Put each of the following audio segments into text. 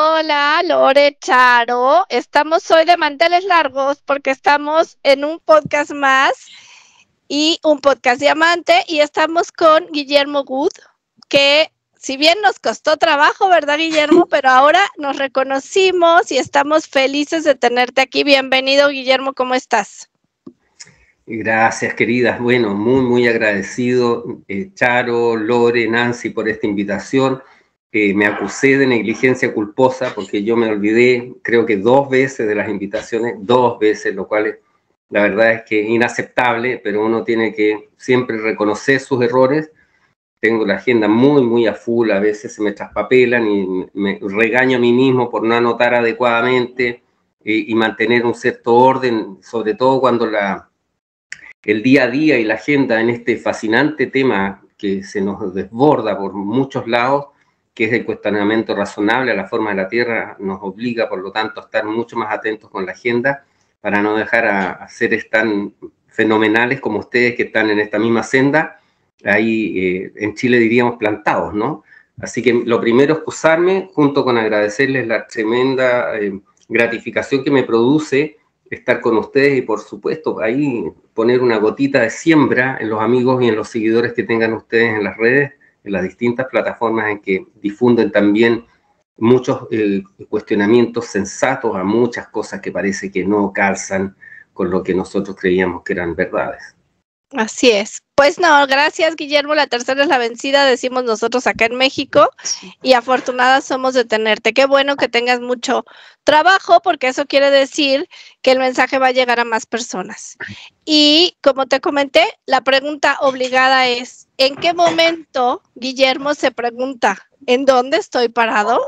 Hola, Lore, Charo. Estamos hoy de manteles largos porque estamos en un podcast más y un podcast diamante y estamos con Guillermo Good, que si bien nos costó trabajo, ¿verdad, Guillermo? Pero ahora nos reconocimos y estamos felices de tenerte aquí. Bienvenido, Guillermo, ¿cómo estás? Gracias, queridas. Bueno, muy agradecido, Charo, Lore, Nancy, por esta invitación. Me acusé de negligencia culposa porque yo me olvidé, creo que 2 veces de las invitaciones, 2 veces, lo cual la verdad es que es inaceptable, pero uno tiene que siempre reconocer sus errores. Tengo la agenda muy a full, a veces se me traspapelan y me regaño a mí mismo por no anotar adecuadamente y mantener un cierto orden, sobre todo cuando el día a día y la agenda en este fascinante tema que se nos desborda por muchos lados, que es el cuestionamiento razonable a la forma de la Tierra, nos obliga, por lo tanto, a estar mucho más atentos con la agenda para no dejar a seres tan fenomenales como ustedes que están en esta misma senda, ahí en Chile diríamos plantados, ¿no? Así que lo primero es excusarme, junto con agradecerles la tremenda gratificación que me produce estar con ustedes y, por supuesto, ahí poner una gotita de siembra en los amigos y en los seguidores que tengan ustedes en las redes, en las distintas plataformas en que difunden también muchos cuestionamientos sensatos a muchas cosas que parece que no calzan con lo que nosotros creíamos que eran verdades. Así es. Pues no, gracias, Guillermo. La tercera es la vencida, decimos nosotros acá en México, y afortunadas somos de tenerte. Qué bueno que tengas mucho trabajo, porque eso quiere decir que el mensaje va a llegar a más personas. Y como te comenté, la pregunta obligada es, ¿en qué momento Guillermo se pregunta, ¿en dónde estoy parado?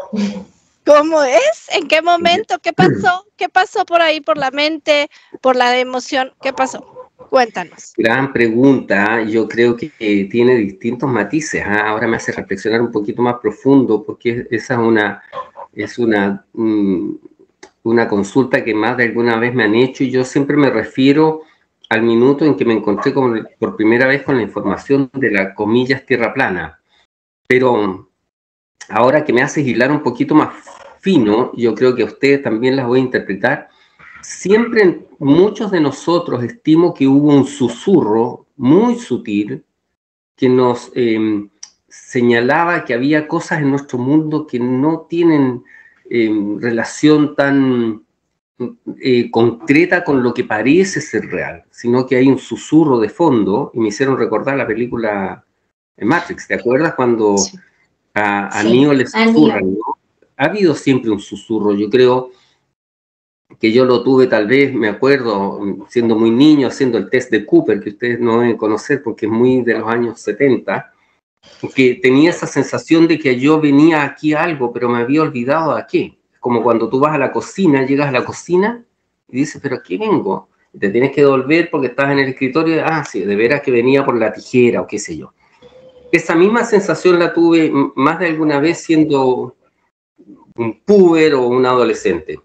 ¿Cómo es? ¿En qué momento? ¿Qué pasó? ¿Qué pasó por ahí, por la mente, por la emoción? ¿Qué pasó? Cuéntanos. Gran pregunta, yo creo que tiene distintos matices. Ahora me hace reflexionar un poquito más profundo, porque esa es una consulta que más de alguna vez me han hecho y yo siempre me refiero al minuto en que me encontré por primera vez con la información de la, comillas, tierra plana. Pero ahora que me haces hilar un poquito más fino, yo creo que a ustedes también las voy a interpretar. Siempre muchos de nosotros estimo que hubo un susurro muy sutil que nos señalaba que había cosas en nuestro mundo que no tienen relación tan concreta con lo que parece ser real, sino que hay un susurro de fondo, y me hicieron recordar la película Matrix. ¿Te acuerdas cuando a Neo le susurran, ¿no? Ha habido siempre un susurro, yo creo que yo lo tuve, tal vez, me acuerdo, siendo muy niño, haciendo el test de Cooper, que ustedes no deben conocer porque es muy de los años 70, que tenía esa sensación de que yo venía aquí a algo, pero me había olvidado a qué. Como cuando tú vas a la cocina, llegas a la cocina y dices, ¿pero a qué vengo? Y te tienes que devolver porque estás en el escritorio, sí, de veras que venía por la tijera o qué sé yo. Esa misma sensación la tuve más de alguna vez siendo un puber o un adolescente.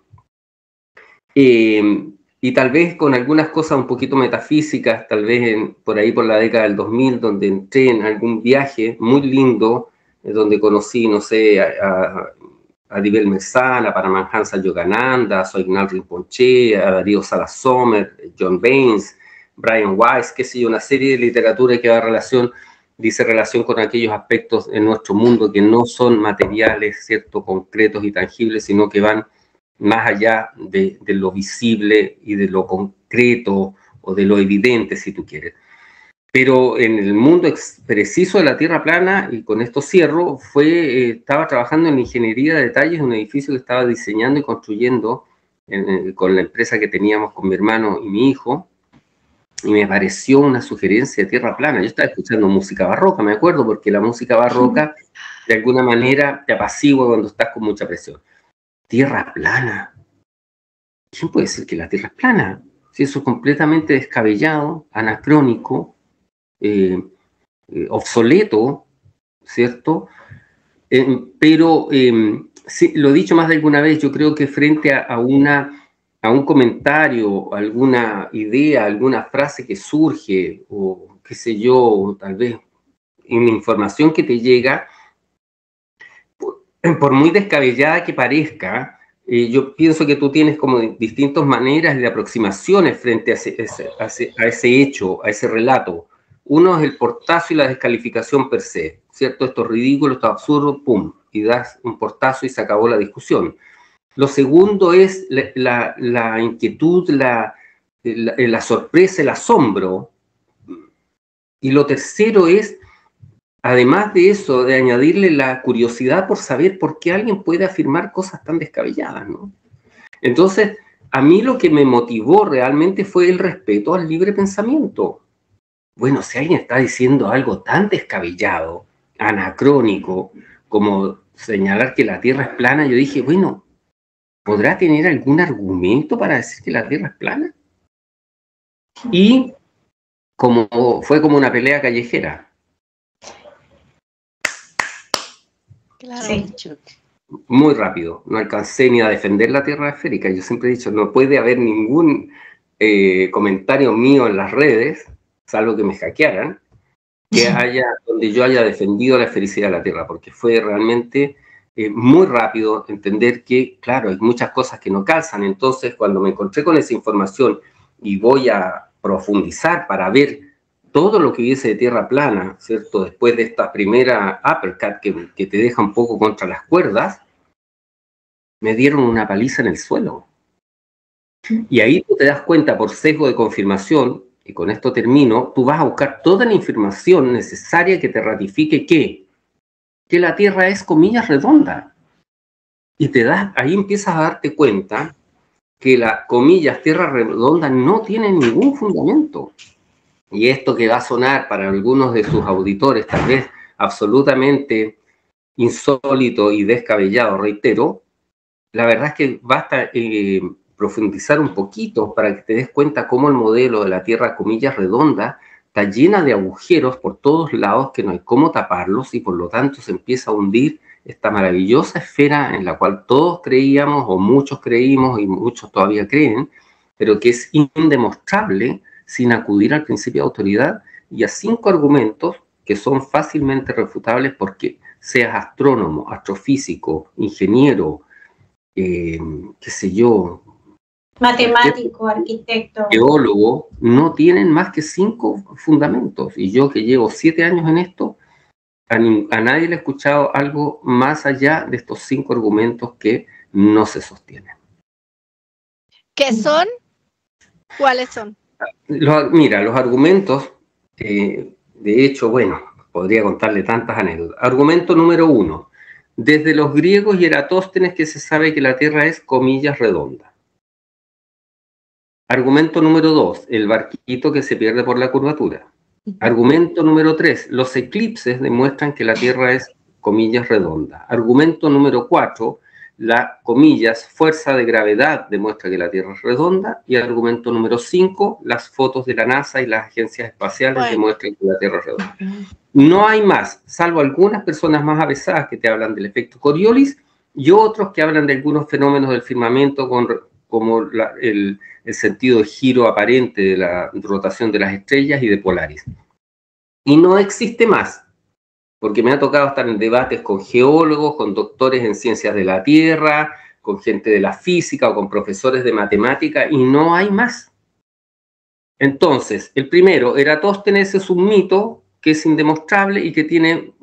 Y tal vez con algunas cosas un poquito metafísicas, tal vez por ahí por la década del 2000, donde entré en algún viaje muy lindo, donde conocí, no sé, a Dibel Mezán, a Paramahansa Yogananda, a Soignal Rinpoche, a Darío Salas Sommer, John Baines, Brian Weiss, qué sé yo, una serie de literatura que dice relación con aquellos aspectos en nuestro mundo que no son materiales, ¿cierto?, concretos y tangibles, sino que van más allá de lo visible y de lo concreto o de lo evidente, si tú quieres. Pero en el mundo preciso de la Tierra plana, y con esto cierro, estaba trabajando en la ingeniería de detalles de un edificio que estaba diseñando y construyendo con la empresa que teníamos con mi hermano y mi hijo, y me pareció una sugerencia de Tierra plana. Yo estaba escuchando música barroca, me acuerdo, porque la música barroca de alguna manera te apacigua cuando estás con mucha presión. Tierra plana. ¿Quién puede decir que la Tierra es plana? Si eso es completamente descabellado, anacrónico, obsoleto, ¿cierto? Pero sí, lo he dicho más de alguna vez, yo creo que frente a un comentario, alguna idea, alguna frase que surge, o qué sé yo, tal vez una información que te llega, por muy descabellada que parezca, yo pienso que tú tienes como distintas maneras de aproximaciones frente a ese hecho, a ese relato. Uno es el portazo y la descalificación per se, ¿cierto? Esto es ridículo, esto es absurdo, pum, y das un portazo y se acabó la discusión. Lo segundo es la inquietud, la sorpresa, el asombro. Y lo tercero es, además de eso, de añadirle la curiosidad por saber por qué alguien puede afirmar cosas tan descabelladas, ¿no? Entonces, a mí lo que me motivó realmente fue el respeto al libre pensamiento. Bueno, si alguien está diciendo algo tan descabellado, anacrónico, como señalar que la Tierra es plana, yo dije, bueno, ¿podrá tener algún argumento para decir que la Tierra es plana? Y fue como una pelea callejera. Claro. Sí. Muy rápido, no alcancé ni a defender la Tierra esférica. Yo siempre he dicho, no puede haber ningún comentario mío en las redes, salvo que me hackearan, donde yo haya defendido la esfericidad de la Tierra, porque fue realmente muy rápido entender que, claro, hay muchas cosas que no calzan. Entonces, cuando me encontré con esa información y voy a profundizar para ver todo lo que hubiese de Tierra plana, ¿cierto? Después de esta primera uppercut que te deja un poco contra las cuerdas, me dieron una paliza en el suelo. Y ahí tú te das cuenta, por sesgo de confirmación, y con esto termino, tú vas a buscar toda la información necesaria que te ratifique que la Tierra es, comillas, redonda. Y ahí empiezas a darte cuenta que la, comillas, Tierra redonda no tiene ningún fundamento. Y esto que va a sonar para algunos de sus auditores, tal vez absolutamente insólito y descabellado, reitero, la verdad es que basta profundizar un poquito para que te des cuenta cómo el modelo de la Tierra, comillas, redonda, está llena de agujeros por todos lados que no hay cómo taparlos y por lo tanto se empieza a hundir esta maravillosa esfera en la cual todos creíamos o muchos creímos y muchos todavía creen, pero que es indemostrable sin acudir al principio de autoridad y a 5 argumentos que son fácilmente refutables porque seas astrónomo, astrofísico, ingeniero, qué sé yo, matemático, arquitecto, geólogo, no tienen más que 5 fundamentos. Y yo que llevo 7 años en esto, a nadie le he escuchado algo más allá de estos 5 argumentos que no se sostienen. ¿Qué son? ¿Cuáles son? Mira, los argumentos, de hecho, bueno, podría contarle tantas anécdotas. Argumento número 1. Desde los griegos y Eratóstenes que se sabe que la Tierra es, comillas, redonda. Argumento número 2. El barquito que se pierde por la curvatura. Argumento número 3. Los eclipses demuestran que la Tierra es, comillas, redonda. Argumento número 4. La, comillas, fuerza de gravedad demuestra que la Tierra es redonda. Y argumento número 5, las fotos de la NASA y las agencias espaciales demuestran que la Tierra es redonda. No hay más, salvo algunas personas más avesadas que te hablan del efecto Coriolis y otros que hablan de algunos fenómenos del firmamento como el sentido de giro aparente de la rotación de las estrellas y de Polaris. Y no existe más. Porque me ha tocado estar en debates con geólogos, con doctores en ciencias de la Tierra, con gente de la física o con profesores de matemática, y no hay más. Entonces, el primero, Eratóstenes es un mito que es indemostrable y que tiene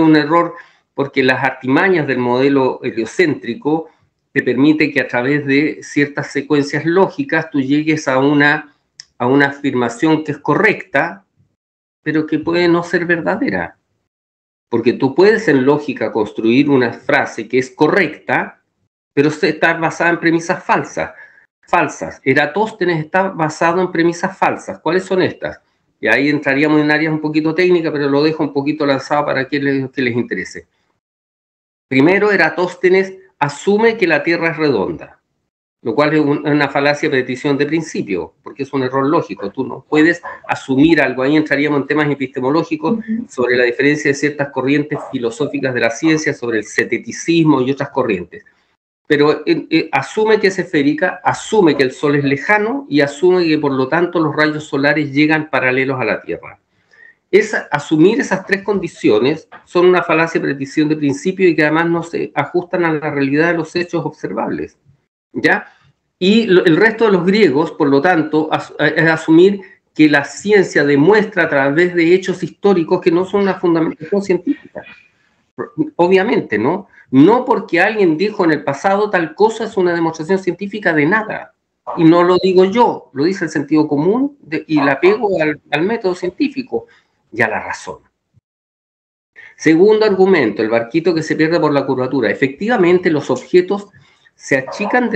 un error porque las artimañas del modelo heliocéntrico te permite que a través de ciertas secuencias lógicas tú llegues a una afirmación que es correcta, pero que puede no ser verdadera. Porque tú puedes en lógica construir una frase que es correcta, pero está basada en premisas falsas. Eratóstenes está basado en premisas falsas. ¿Cuáles son estas? Y ahí entraríamos en áreas un poquito técnicas, pero lo dejo un poquito lanzado para que les interese. Primero, Eratóstenes asume que la Tierra es redonda, lo cual es una falacia de petición de principio, porque es un error lógico. Tú no puedes asumir algo. Ahí entraríamos en temas epistemológicos sobre la diferencia de ciertas corrientes filosóficas de la ciencia, sobre el ceteticismo y otras corrientes. Pero asume que es esférica, asume que el Sol es lejano y asume que por lo tanto los rayos solares llegan paralelos a la Tierra. asumir esas tres condiciones son una falacia de precisión de principio y que además no se ajustan a la realidad de los hechos observables, ¿ya? Y el resto de los griegos, por lo tanto, es asumir que la ciencia demuestra a través de hechos históricos que no son una fundamentación científica. Obviamente, ¿no? No porque alguien dijo en el pasado tal cosa es una demostración científica de nada. Y no lo digo yo, lo dice el sentido común y la apego al método científico y a la razón. Segundo argumento, el barquito que se pierde por la curvatura. Efectivamente, los objetos se achican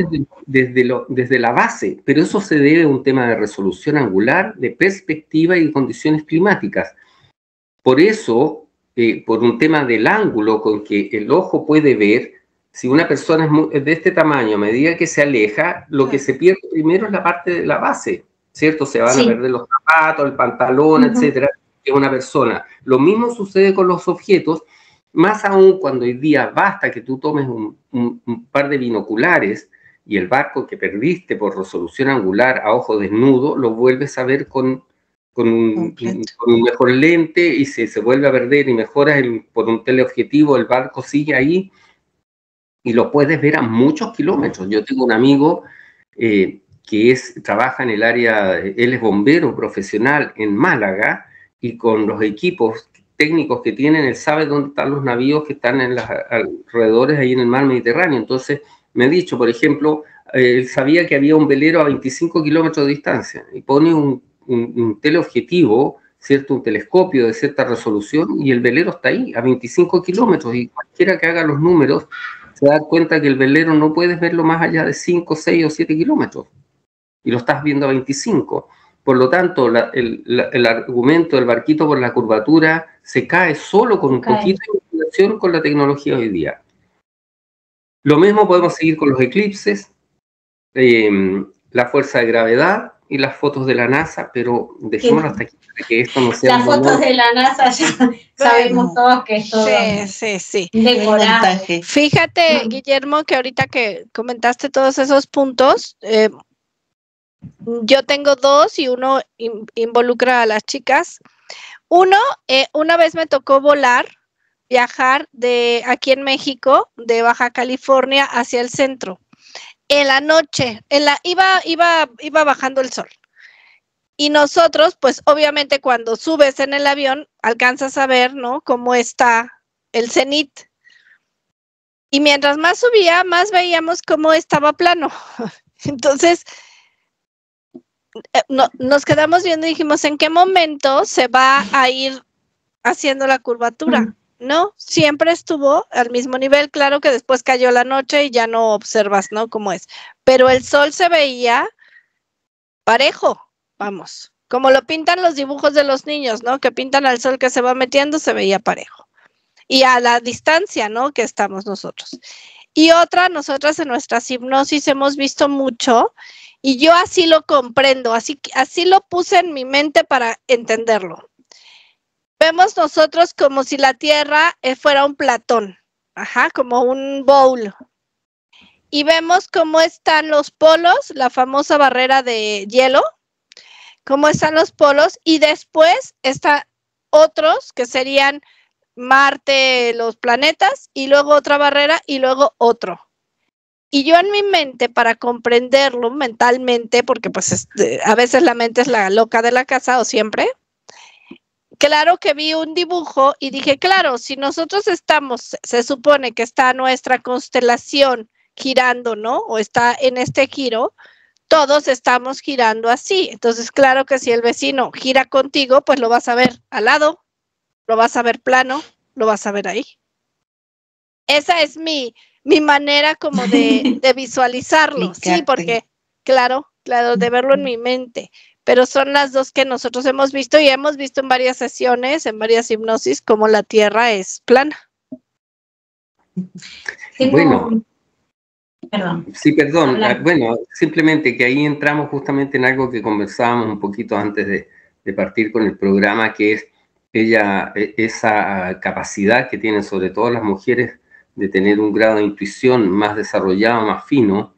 desde la base, pero eso se debe a un tema de resolución angular, de perspectiva y de condiciones climáticas. Por eso, por un tema del ángulo con que el ojo puede ver, si una persona es de este tamaño, a medida que se aleja, lo que se pierde primero es la parte de la base, ¿cierto? Se van a perder los zapatos, el pantalón, etcétera, que es una persona. Lo mismo sucede con los objetos, más aún cuando hoy día basta que tú tomes un par de binoculares y el barco que perdiste por resolución angular a ojo desnudo, lo vuelves a ver con un mejor lente y se vuelve a perder y mejoras por un teleobjetivo, el barco sigue ahí y lo puedes ver a muchos kilómetros. Yo tengo un amigo que trabaja en el área, él es bombero profesional en Málaga y con los equipos técnicos que tienen, él sabe dónde están los navíos que están en los alrededores ahí en el mar Mediterráneo. Entonces me ha dicho, por ejemplo, él sabía que había un velero a 25 kilómetros de distancia y pone un teleobjetivo, ¿cierto? Un telescopio de cierta resolución y el velero está ahí a 25 kilómetros y cualquiera que haga los números se da cuenta que el velero no puedes verlo más allá de 5, 6 o 7 kilómetros y lo estás viendo a 25. Por lo tanto, el argumento del barquito por la curvatura se cae solo con un poquito de investigación con la tecnología hoy día. Lo mismo podemos seguir con los eclipses, la fuerza de gravedad y las fotos de la NASA, pero dejémoslo hasta aquí para que esto no sea... Las fotos de la NASA ya sabemos todos que es todo decorado. Fíjate, Guillermo, que ahorita que comentaste todos esos puntos... yo tengo dos y uno involucra a las chicas. Uno, una vez me tocó viajar de aquí en México, de Baja California hacia el centro. En la noche, iba bajando el sol. Y nosotros, pues obviamente cuando subes en el avión, alcanzas a ver, ¿no? Cómo está el cenit. Y mientras más subía, más veíamos cómo estaba plano. Entonces... nos quedamos viendo y dijimos, ¿en qué momento se va a ir haciendo la curvatura? ¿No? Siempre estuvo al mismo nivel. Claro que después cayó la noche y ya no observas, ¿no? Cómo es. Pero el sol se veía parejo, vamos. Como lo pintan los dibujos de los niños, ¿no? Que pintan al sol que se va metiendo, se veía parejo. Y a la distancia, ¿no? Que estamos nosotros. Y nosotras en nuestras hipnosis hemos visto mucho. Y yo así lo comprendo, así lo puse en mi mente para entenderlo. Vemos nosotros como si la Tierra fuera un platón, como un bowl. Y vemos cómo están los polos, la famosa barrera de hielo, cómo están los polos, y después están otros que serían Marte, los planetas, y luego otra barrera, y luego otro. Y yo en mi mente, para comprenderlo mentalmente, porque pues a veces la mente es la loca de la casa, o siempre, claro que vi un dibujo y dije, claro, si nosotros se supone que está nuestra constelación girando, ¿no? O está en este giro, todos estamos girando así. Entonces, claro que si el vecino gira contigo, pues lo vas a ver al lado, lo vas a ver plano, lo vas a ver ahí. Esa es mi manera como de visualizarlo, sí, porque claro, de verlo en mi mente, pero son las dos que nosotros hemos visto y hemos visto en varias sesiones, en varias hipnosis, como la Tierra es plana. Bueno, bueno, simplemente que ahí entramos justamente en algo que conversábamos un poquito antes de partir con el programa, que es esa capacidad que tienen sobre todo las mujeres de tener un grado de intuición más desarrollado, más fino,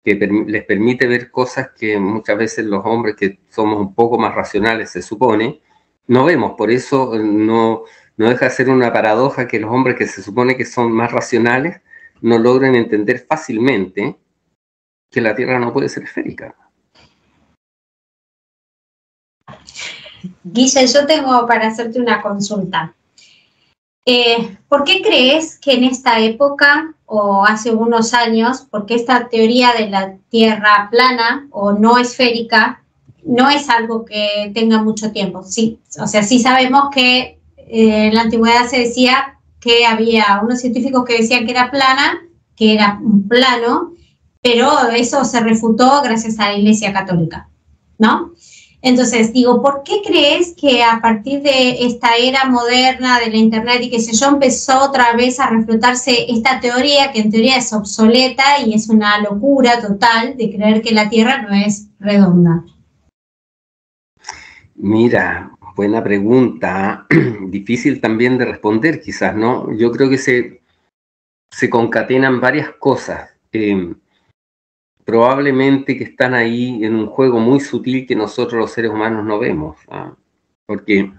que les permite ver cosas que muchas veces los hombres, que somos un poco más racionales, se supone, no vemos. Por eso no deja de ser una paradoja que los hombres que se supone que son más racionales no logren entender fácilmente que la Tierra no puede ser esférica. Guille, yo tengo para hacerte una consulta. ¿Por qué crees que en esta época o hace unos años, porque esta teoría de la Tierra plana o no esférica no es algo que tenga mucho tiempo? Sí, o sea, sí sabemos que en la antigüedad se decía que había unos científicos que decían que era plana, que era un plano, pero eso se refutó gracias a la Iglesia Católica, ¿no? Entonces, digo, ¿por qué crees que a partir de esta era moderna de la internet y qué sé yo, empezó otra vez a reflotarse esta teoría, que en teoría es obsoleta y es una locura total de creer que la Tierra no es redonda? Mira, buena pregunta, difícil también de responder quizás, ¿no? Yo creo que se concatenan varias cosas. Probablemente que están ahí en un juego muy sutil que nosotros los seres humanos no vemos, ¿ah? Porque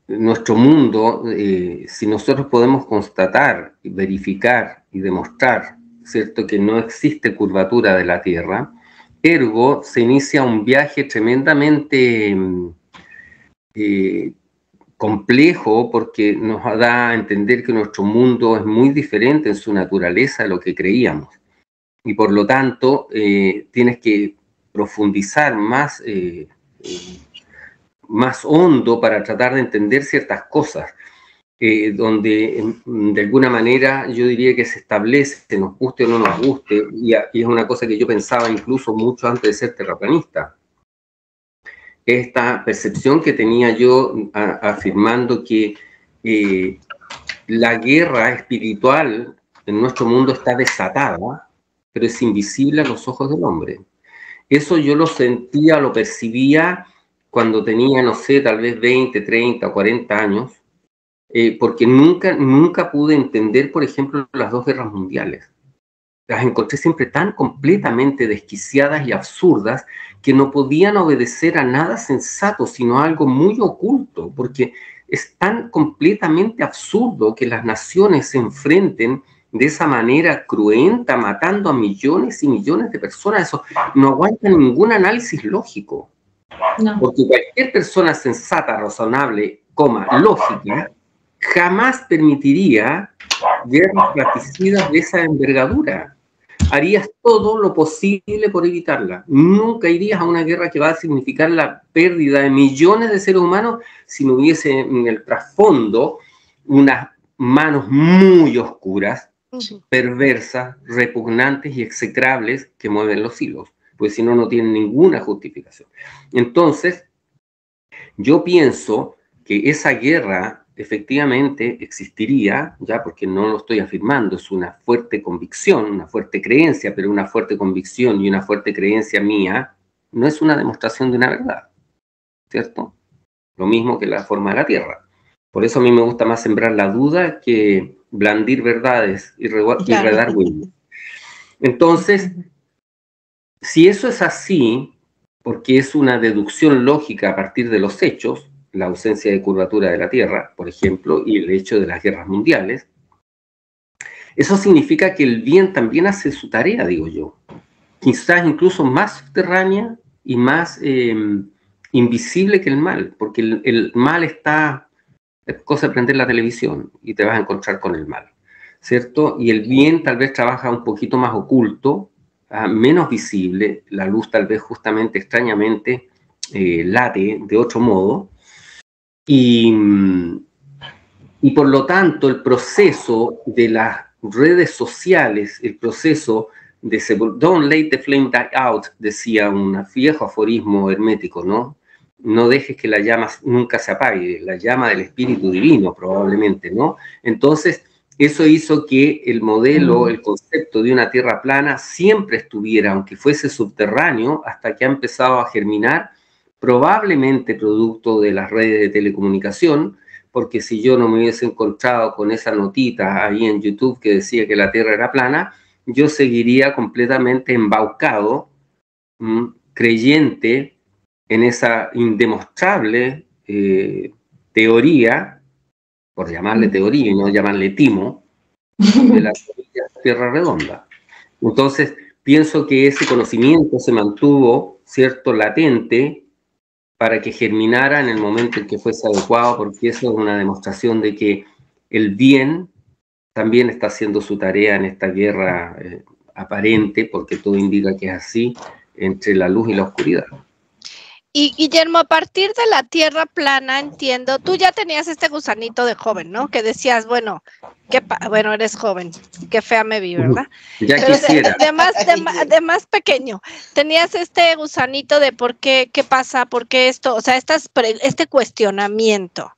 nuestro mundo, si nosotros podemos constatar, verificar y demostrar, ¿cierto?, que no existe curvatura de la Tierra, ergo se inicia un viaje tremendamente complejo, porque nos da a entender que nuestro mundo es muy diferente en su naturaleza de lo que creíamos. Y por lo tanto, tienes que profundizar más hondo para tratar de entender ciertas cosas, donde de alguna manera yo diría que se establece, nos guste o no nos guste, y es una cosa que yo pensaba incluso mucho antes de ser terraplanista. Esta percepción que tenía yo afirmando que la guerra espiritual en nuestro mundo está desatada, pero es invisible a los ojos del hombre. Eso yo lo sentía, lo percibía cuando tenía, no sé, tal vez 20, 30, 40 años, porque nunca pude entender, por ejemplo, las dos guerras mundiales. Las encontré siempre tan completamente desquiciadas y absurdas que no podían obedecer a nada sensato, sino a algo muy oculto, porque es tan completamente absurdo que las naciones se enfrenten de esa manera cruenta, matando a millones y millones de personas. Eso no aguanta ningún análisis lógico. No. Porque cualquier persona sensata, razonable, lógica, jamás permitiría guerras fratricidas de esa envergadura. Harías todo lo posible por evitarla. Nunca irías a una guerra que va a significar la pérdida de millones de seres humanos si no hubiese en el trasfondo unas manos muy oscuras, perversas, repugnantes y execrables que mueven los hilos, pues si no, no tienen ninguna justificación. Entonces, yo pienso que esa guerra efectivamente existiría, ya, porque no lo estoy afirmando, es una fuerte convicción, una fuerte creencia, pero una fuerte convicción y una fuerte creencia mía no es una demostración de una verdad, ¿cierto? Lo mismo que la forma de la Tierra. Por eso a mí me gusta más sembrar la duda que blandir verdades y redar huellas. Entonces, si eso es así, porque es una deducción lógica a partir de los hechos, la ausencia de curvatura de la Tierra, por ejemplo, y el hecho de las guerras mundiales, eso significa que el bien también hace su tarea, digo yo. Quizás incluso más subterránea y más invisible que el mal, porque el mal está, es cosa de prender la televisión y te vas a encontrar con el mal, ¿cierto? Y el bien tal vez trabaja un poquito más oculto, menos visible, la luz tal vez justamente extrañamente late de otro modo, y por lo tanto el proceso de las redes sociales, el proceso de don't let the flame die out, decía un viejo aforismo hermético, ¿no? No dejes que la llama nunca se apague, la llama del espíritu divino probablemente, ¿no? Entonces, eso hizo que el modelo, el concepto de una tierra plana siempre estuviera, aunque fuese subterráneo, hasta que ha empezado a germinar, probablemente producto de las redes de telecomunicación, porque si yo no me hubiese encontrado con esa notita ahí en YouTube que decía que la Tierra era plana, yo seguiría completamente embaucado, creyente en esa indemostrable teoría, por llamarle teoría y no llamarle timo, de la Tierra redonda. Entonces, pienso que ese conocimiento se mantuvo, ¿cierto?, latente para que germinara en el momento en que fuese adecuado, porque eso es una demostración de que el bien también está haciendo su tarea en esta guerra aparente, porque todo indica que es así, entre la luz y la oscuridad. Y Guillermo, a partir de la Tierra plana, entiendo, tú ya tenías este gusanito de joven, ¿no? Que decías, bueno, bueno, eres joven, qué fea me vi, ¿verdad? Ya pero quisiera. De más pequeño, tenías este gusanito de por qué pasa, por qué esto, o sea, este cuestionamiento.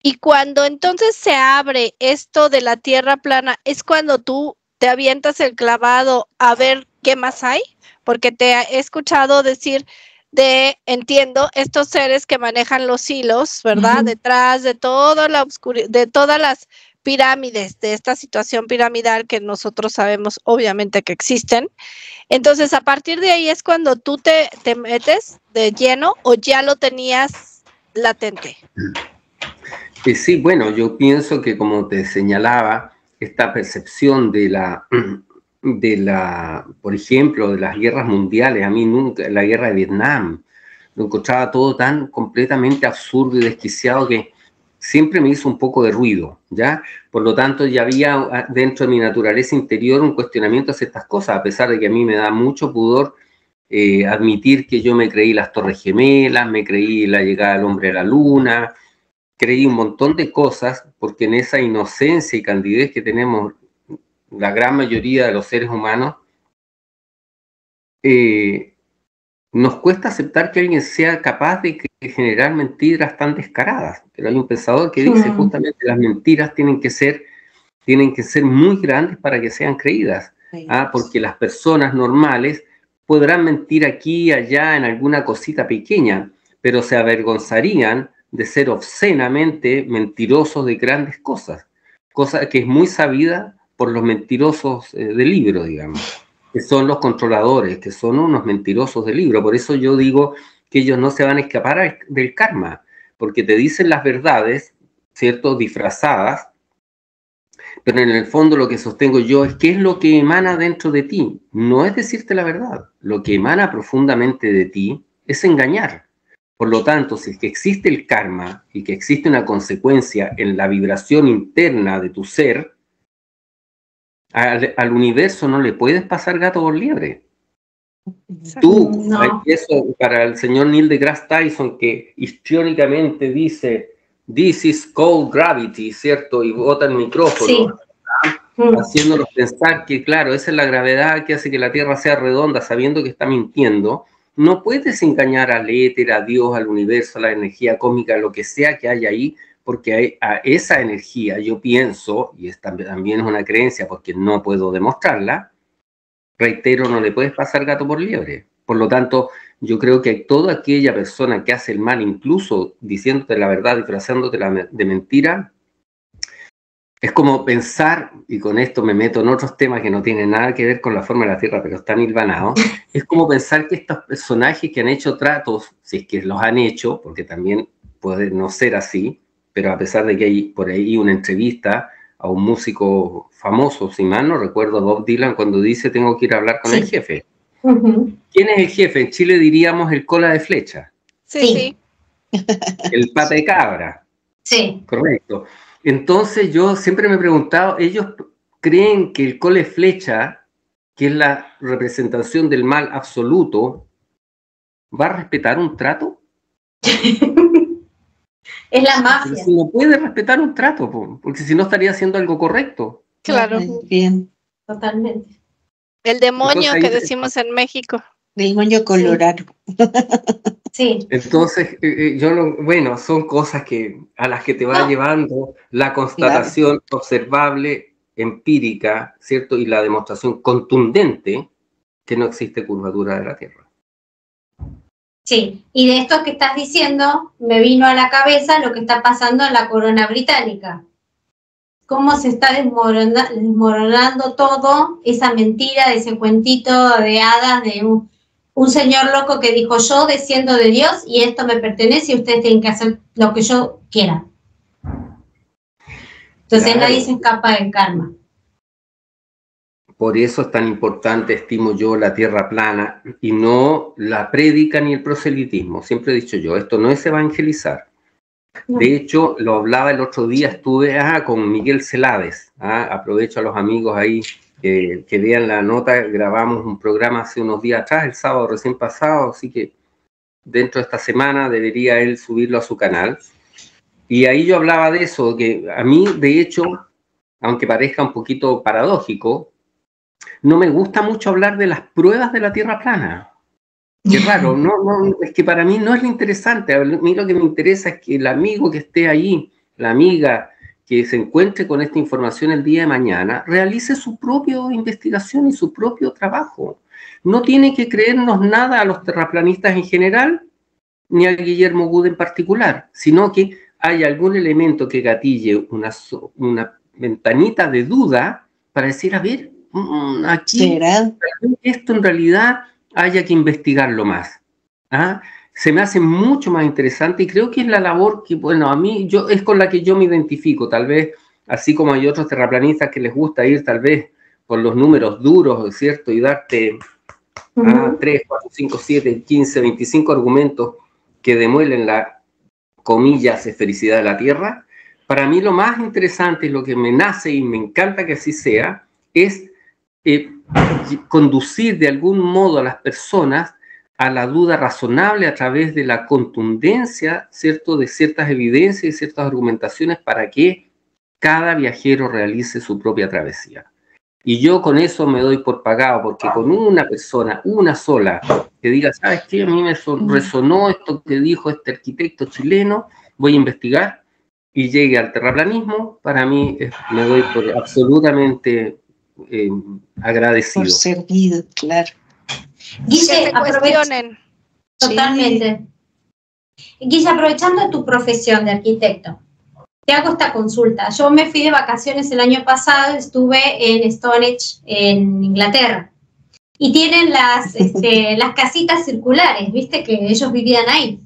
Y cuando entonces se abre esto de la Tierra plana, es cuando tú te avientas el clavado a ver qué más hay, porque te he escuchado decir entiendo, estos seres que manejan los hilos, ¿verdad? Detrás de toda la de todas las pirámides, de esta situación piramidal que nosotros sabemos obviamente que existen. Entonces, a partir de ahí es cuando tú te metes de lleno, ¿o ya lo tenías latente? Sí, bueno, yo pienso que, como te señalaba, esta percepción de por ejemplo, de las guerras mundiales, a mí nunca, la guerra de Vietnam, lo encontraba todo tan completamente absurdo y desquiciado que siempre me hizo un poco de ruido, ¿ya? Por lo tanto, ya había dentro de mi naturaleza interior un cuestionamiento hacia estas cosas, a pesar de que a mí me da mucho pudor admitir que yo me creí las Torres Gemelas, me creí la llegada del hombre a la luna, creí un montón de cosas, porque en esa inocencia y candidez que tenemos la gran mayoría de los seres humanos, nos cuesta aceptar que alguien sea capaz de generar mentiras tan descaradas. Pero hay un pensador que dice justamente que las mentiras tienen que ser muy grandes para que sean creídas, porque las personas normales podrán mentir aquí y allá en alguna cosita pequeña, pero se avergonzarían de ser obscenamente mentirosos de grandes cosas, cosa que es muy sabida por los mentirosos de libro, digamos, que son los controladores, que son unos mentirosos de libro. Por eso yo digo que ellos no se van a escapar del karma, porque te dicen las verdades, ¿cierto?, disfrazadas, pero en el fondo lo que sostengo yo es qué es lo que emana dentro de ti. No es decirte la verdad, lo que emana profundamente de ti es engañar. Por lo tanto, si es que existe el karma y que existe una consecuencia en la vibración interna de tu ser, al universo no le puedes pasar gato por liebre. Tú, no. Eso para el señor Neil deGrasse Tyson, que histriónicamente dice "This is called gravity", ¿cierto? Y bota el micrófono, haciéndonos pensar que, claro, esa es la gravedad que hace que la Tierra sea redonda, sabiendo que está mintiendo. No puedes engañar al éter, a Dios, al universo, a la energía cósmica, lo que sea que haya ahí, porque a esa energía, yo pienso, y esta también es una creencia porque no puedo demostrarla, reitero, no le puedes pasar gato por liebre. Por lo tanto, yo creo que toda aquella persona que hace el mal, incluso diciéndote la verdad, disfrazándote de mentira, es como pensar, y con esto me meto en otros temas que no tienen nada que ver con la forma de la Tierra, pero están hilvanados, es como pensar que estos personajes que han hecho tratos, si es que los han hecho, porque también puede no ser así, pero a pesar de que hay por ahí una entrevista a un músico famoso, si mal no recuerdo, Bob Dylan, cuando dice tengo que ir a hablar con el jefe. ¿Quién es el jefe? En Chile diríamos el cola de flecha. Sí. El pata de cabra. Sí. Correcto. Entonces yo siempre me he preguntado, ¿ellos creen que el cola de flecha, que es la representación del mal absoluto, va a respetar un trato? Es la mafia. Si no puede respetar un trato, porque si no estaría haciendo algo correcto. Claro. Bien. Totalmente. El demonio que decimos en México. El demonio colorado. Sí. Entonces, bueno, son cosas a las que te va llevando la constatación observable, empírica, ¿cierto? Y la demostración contundente que no existe curvatura de la Tierra. Sí, y de esto que estás diciendo, me vino a la cabeza lo que está pasando en la corona británica. Cómo se está desmoronando todo, esa mentira de ese cuentito de hadas un señor loco que dijo, yo desciendo de Dios y esto me pertenece y ustedes tienen que hacer lo que yo quiera. Entonces Claro. nadie se escapa del karma. Por eso es tan importante, estimo yo, la tierra plana y no la prédica ni el proselitismo. Siempre he dicho yo, esto no es evangelizar. No. De hecho, lo hablaba el otro día, estuve con Miguel Celades. Aprovecho a los amigos ahí que vean la nota. Grabamos un programa hace unos días atrás, el sábado recién pasado, así que dentro de esta semana debería él subirlo a su canal. Y ahí yo hablaba de eso, que a mí, de hecho, aunque parezca un poquito paradójico, no me gusta mucho hablar de las pruebas de la tierra plana. Qué raro, no, es que para mí no es lo interesante. A mí lo que me interesa es que el amigo que esté ahí, la amiga que se encuentre con esta información el día de mañana, realice su propia investigación y su propio trabajo. No tiene que creernos nada a los terraplanistas en general, ni a Guillermo Good en particular, sino que hay algún elemento que gatille una ventanita de duda para decir, a ver, aquí esto en realidad haya que investigarlo más. Se me hace mucho más interesante y creo que es la labor que, bueno, a mí es con la que yo me identifico, tal vez, así como hay otros terraplanistas que les gusta ir tal vez por los números duros, ¿cierto? Y darte 3, 4, 5, 7, 15, 25 argumentos que demuelen la, comillas, esfericidad de la Tierra. Para mí lo más interesante, lo que me nace y me encanta que así sea, es conducir de algún modo a las personas a la duda razonable a través de la contundencia, ¿cierto?, de ciertas evidencias y ciertas argumentaciones para que cada viajero realice su propia travesía. Y yo con eso me doy por pagado, porque con una persona, una sola, que diga, ¿sabes qué? A mí me resonó esto que dijo este arquitecto chileno, voy a investigar y llegue al terraplanismo, para mí me doy por absolutamente agradecido. Por servido, claro. Guille, cuestionen. Totalmente. Guille, aprovechando tu profesión de arquitecto, te hago esta consulta. Yo me fui de vacaciones el año pasado, estuve en Stonehenge, en Inglaterra, y tienen las casitas circulares, viste, que ellos vivían ahí.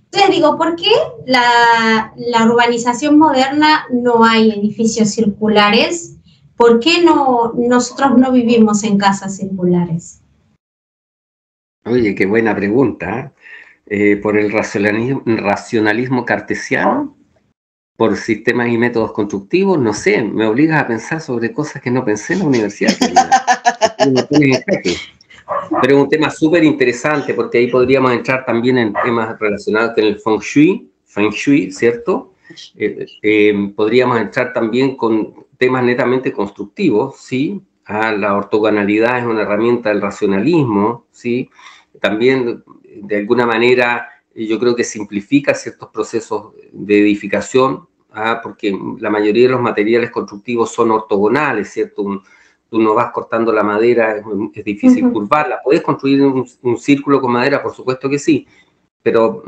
Entonces digo, ¿por qué la urbanización moderna no hay edificios circulares? ¿Por qué nosotros no vivimos en casas circulares? Oye, qué buena pregunta. ¿Por el racionalismo cartesiano? ¿Por sistemas y métodos constructivos? No sé, me obligas a pensar sobre cosas que no pensé en la universidad. Pero es un tema súper interesante, porque ahí podríamos entrar también en temas relacionados con el Feng Shui, ¿cierto? Podríamos entrar también con temas netamente constructivos, ¿sí? La ortogonalidad es una herramienta del racionalismo, ¿sí? También, de alguna manera, yo creo que simplifica ciertos procesos de edificación, porque la mayoría de los materiales constructivos son ortogonales, ¿cierto? Tú no vas cortando la madera, es difícil curvarla. ¿Puedes construir un círculo con madera? Por supuesto que sí, pero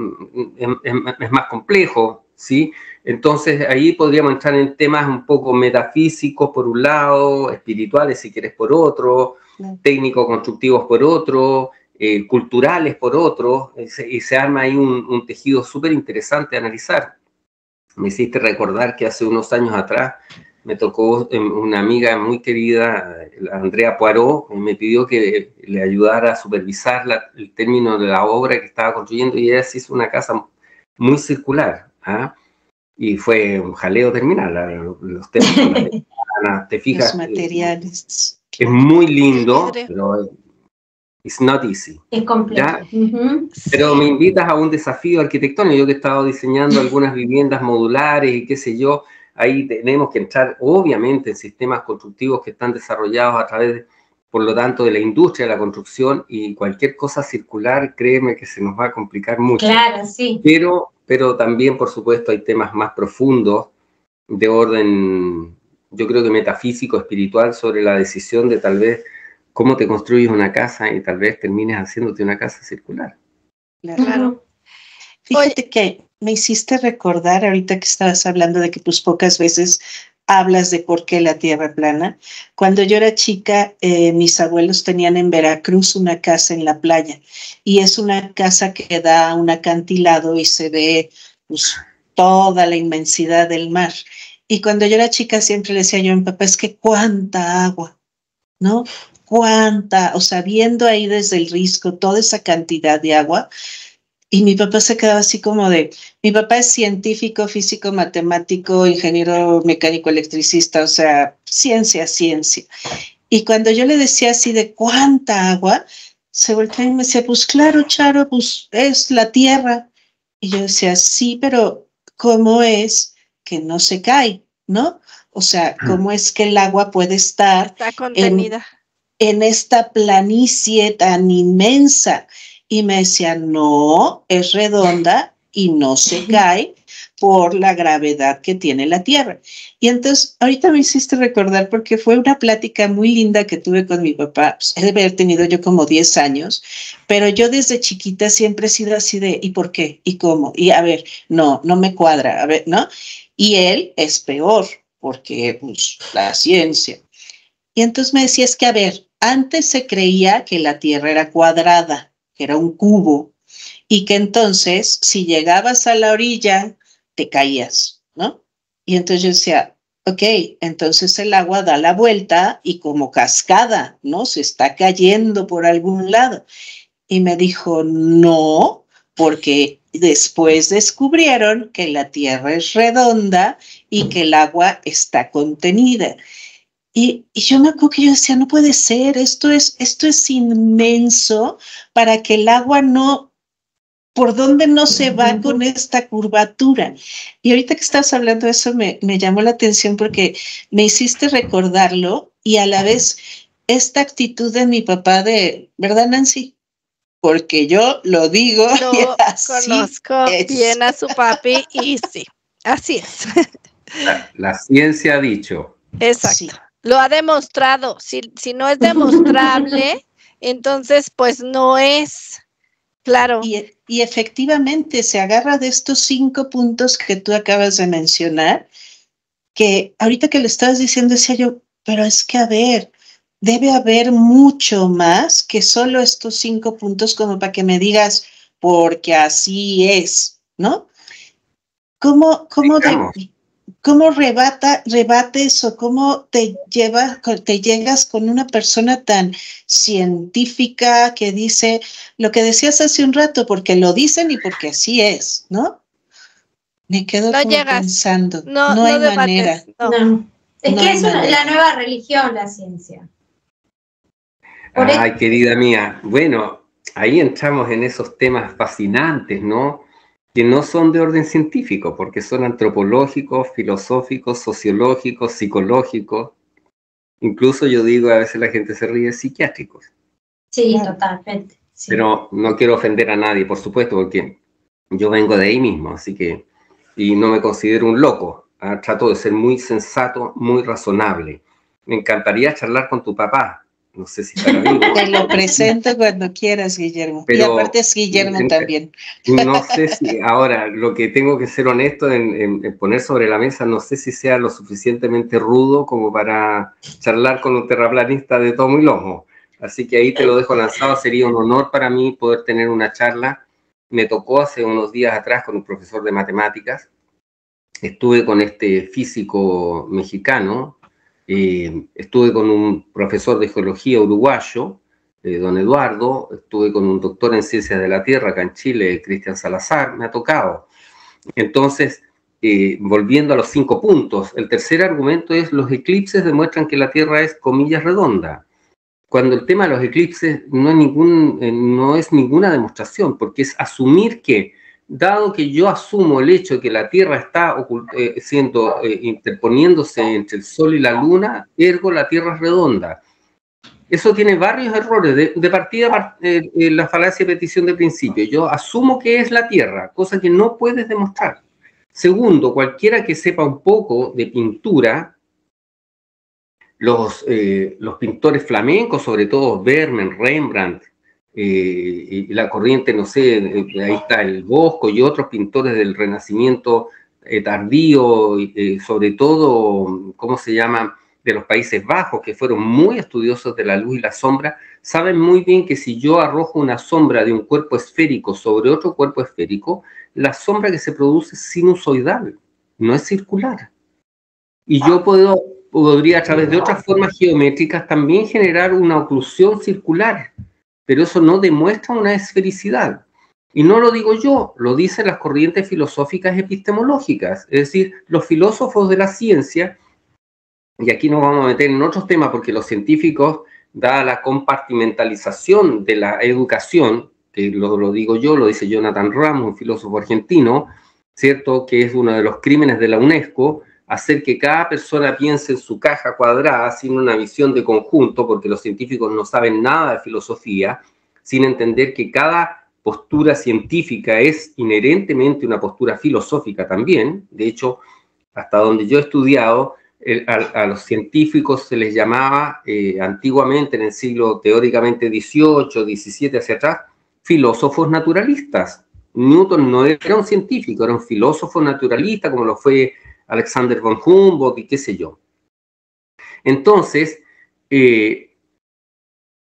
es más complejo, ¿sí? Entonces ahí podríamos entrar en temas un poco metafísicos por un lado, espirituales si quieres por otro, técnico-constructivos por otro, culturales por otro, y se arma ahí un tejido súper interesante de analizar. Me hiciste recordar que hace unos años atrás me tocó una amiga muy querida, Andrea Poirot, me pidió que le ayudara a supervisar el término de la obra que estaba construyendo, y ella se hizo una casa muy circular, y fue un jaleo terminal, los temas con las ventanas, te fijas, los materiales. Es muy lindo, pero it's not easy. Es complejo. Pero me invitas a un desafío arquitectónico. Yo que he estado diseñando algunas viviendas modulares y qué sé yo, ahí tenemos que entrar obviamente en sistemas constructivos que están desarrollados a través, por lo tanto, de la industria de la construcción, y cualquier cosa circular, créeme que se nos va a complicar mucho. Claro, sí. Pero también, por supuesto, hay temas más profundos de orden, yo creo que metafísico, espiritual, sobre la decisión de tal vez cómo te construyes una casa y tal vez termines haciéndote una casa circular. Claro. Fíjate que me hiciste recordar ahorita que estabas hablando de que pues pocas veces hablas de por qué la Tierra plana. Cuando yo era chica, mis abuelos tenían en Veracruz una casa en la playa y es una casa que da a un acantilado y se ve pues, toda la inmensidad del mar. Y cuando yo era chica siempre le decía yo a mi papá, es que cuánta agua, ¿no? Cuánta, o sea, viendo ahí desde el risco toda esa cantidad de agua. Y mi papá se quedaba así como de, mi papá es científico, físico, matemático, ingeniero mecánico, electricista, o sea, ciencia. Y cuando yo le decía así de cuánta agua, se volteaba y me decía, pues claro, Charo, pues es la Tierra. Y yo decía, sí, pero ¿cómo es que no se cae, no? O sea, ¿cómo es que el agua puede estar Está contenida en esta planicie tan inmensa? Y me decía, no, es redonda y no se cae por la gravedad que tiene la Tierra. Y entonces, ahorita me hiciste recordar porque fue una plática muy linda que tuve con mi papá. Pues, he de haber tenido yo como 10 años, pero yo desde chiquita siempre he sido así de, ¿y por qué? ¿Y cómo? Y a ver, no me cuadra, a ver, ¿no? Y él es peor porque pues, la ciencia. Y entonces me decía, es que, a ver, antes se creía que la Tierra era cuadrada, que era un cubo, y que entonces, si llegabas a la orilla, te caías, ¿no? Y entonces yo decía, ok, entonces el agua da la vuelta y como cascada, ¿no? Se está cayendo por algún lado. Y me dijo, no, porque después descubrieron que la Tierra es redonda y que el agua está contenida. Y yo me acuerdo que yo decía, no puede ser, esto es inmenso para que el agua no, ¿por dónde no se va con esta curvatura? Y ahorita que estás hablando de eso me llamó la atención porque me hiciste recordarlo y a la vez esta actitud de mi papá de, ¿verdad, Nancy? Porque yo lo digo y así conozco es. bien a su papi y sí, así es. La ciencia ha dicho. Exacto. Sí. Lo ha demostrado. Si no es demostrable, entonces pues no es. Claro. Y efectivamente se agarra de estos 5 puntos que tú acabas de mencionar, que ahorita que lo estabas diciendo decía yo, pero es que a ver, debe haber mucho más que solo estos 5 puntos como para que me digas, porque así es, ¿no? ¿Cómo rebates o cómo te llegas con una persona tan científica que dice lo que decías hace un rato, porque lo dicen y porque así es, ¿no? Me quedo pensando, no hay debates, manera. No. Es no que hay es la nueva religión, la ciencia. Ay, querida mía, bueno, ahí entramos en esos temas fascinantes, ¿no? Que no son de orden científico, porque son antropológicos, filosóficos, sociológicos, psicológicos. Incluso yo digo, a veces la gente se ríe, psiquiátricos. Sí, totalmente. Sí. Pero no quiero ofender a nadie, por supuesto, porque yo vengo de ahí mismo, así que, y no me considero un loco. Trato de ser muy sensato, muy razonable. Me encantaría charlar con tu papá. No sé si estará vivo. Te lo presento cuando quieras, Guillermo. Pero, y aparte es Guillermo también. No sé si ahora lo que tengo que ser honesto en poner sobre la mesa, no sé si sea lo suficientemente rudo como para charlar con un terraplanista de tomo y lomo. Así que ahí te lo dejo lanzado. Sería un honor para mí poder tener una charla. Me tocó hace unos días atrás con un profesor de matemáticas. Estuve con este físico mexicano. Estuve con un profesor de geología uruguayo, don Eduardo. Estuve con un doctor en ciencias de la Tierra acá en Chile, Cristian Salazar. Me ha tocado. Entonces, volviendo a los 5 puntos, el tercer argumento es: los eclipses demuestran que la Tierra es, comillas, redonda. Cuando el tema de los eclipses no es ninguna demostración, porque es asumir que, dado que yo asumo el hecho de que la Tierra está interponiéndose entre el Sol y la Luna, ergo la Tierra es redonda. Eso tiene varios errores. De partida, la falacia de petición de principio. Yo asumo que es la Tierra, cosa que no puedes demostrar. Segundo, cualquiera que sepa un poco de pintura, los pintores flamencos, sobre todo Vermeer, Rembrandt, y la corriente, no sé, ahí está el Bosco y otros pintores del Renacimiento tardío, sobre todo, ¿cómo se llama?, de los Países Bajos, que fueron muy estudiosos de la luz y la sombra, saben muy bien que si yo arrojo una sombra de un cuerpo esférico sobre otro cuerpo esférico, la sombra que se produce es sinusoidal, no es circular. Y yo podría a través de otras formas geométricas también generar una oclusión circular, pero eso no demuestra una esfericidad. Y no lo digo yo, lo dicen las corrientes filosóficas epistemológicas, es decir, los filósofos de la ciencia. Y aquí nos vamos a meter en otros temas porque los científicos, dada la compartimentalización de la educación, que lo digo yo, lo dice Jonathan Ramos, un filósofo argentino, ¿cierto?, que es uno de los crímenes de la UNESCO, hacer que cada persona piense en su caja cuadrada sin una visión de conjunto, porque los científicos no saben nada de filosofía, sin entender que cada postura científica es inherentemente una postura filosófica también. De hecho, hasta donde yo he estudiado, a los científicos se les llamaba antiguamente, en el siglo teóricamente XVIII, XVII hacia atrás, filósofos naturalistas. Newton no era un científico, era un filósofo naturalista, como lo fue Alexander von Humboldt y qué sé yo. Entonces,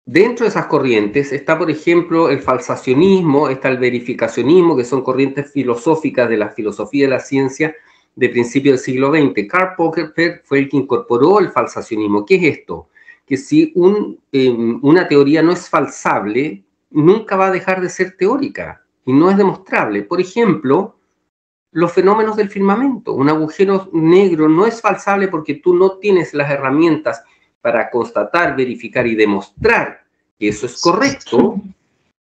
dentro de esas corrientes está, por ejemplo, el falsacionismo, está el verificacionismo, que son corrientes filosóficas de la filosofía de la ciencia, de principios del siglo XX. Karl Popper fue el que incorporó el falsacionismo. ¿Qué es esto? Que si una teoría no es falsable, nunca va a dejar de ser teórica y no es demostrable. Por ejemplo, los fenómenos del firmamento. Un agujero negro no es falsable porque tú no tienes las herramientas para constatar, verificar y demostrar que eso es correcto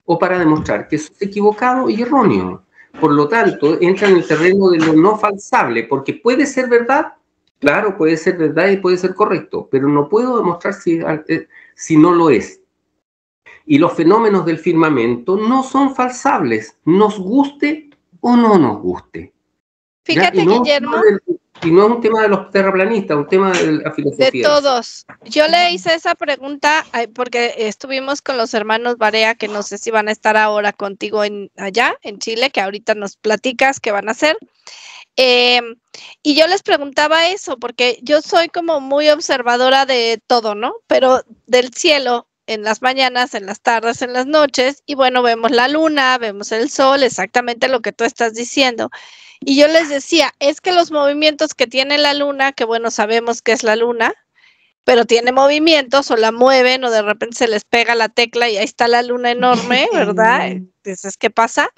o para demostrar que eso es equivocado y erróneo. Por lo tanto, entra en el terreno de lo no falsable, porque puede ser verdad, claro, puede ser verdad y puede ser correcto, pero no puedo demostrar si no lo es. Y los fenómenos del firmamento no son falsables, nos guste o no nos guste. Fíjate, Guillermo. Y no es un tema de los terraplanistas, un tema de la filosofía. De todos. Yo le hice esa pregunta porque estuvimos con los hermanos Barea, que no sé si van a estar ahora contigo allá en Chile, que ahorita nos platicas qué van a hacer. Y yo les preguntaba eso, porque yo soy como muy observadora de todo, ¿no? Pero del cielo, en las mañanas, en las tardes, en las noches, y bueno, vemos la luna, vemos el sol, exactamente lo que tú estás diciendo. Y yo les decía, es que los movimientos que tiene la luna, que bueno, sabemos que es la luna, pero tiene movimientos, o la mueven, o de repente se les pega la tecla y ahí está la luna enorme, ¿verdad? Entonces, ¿qué pasa?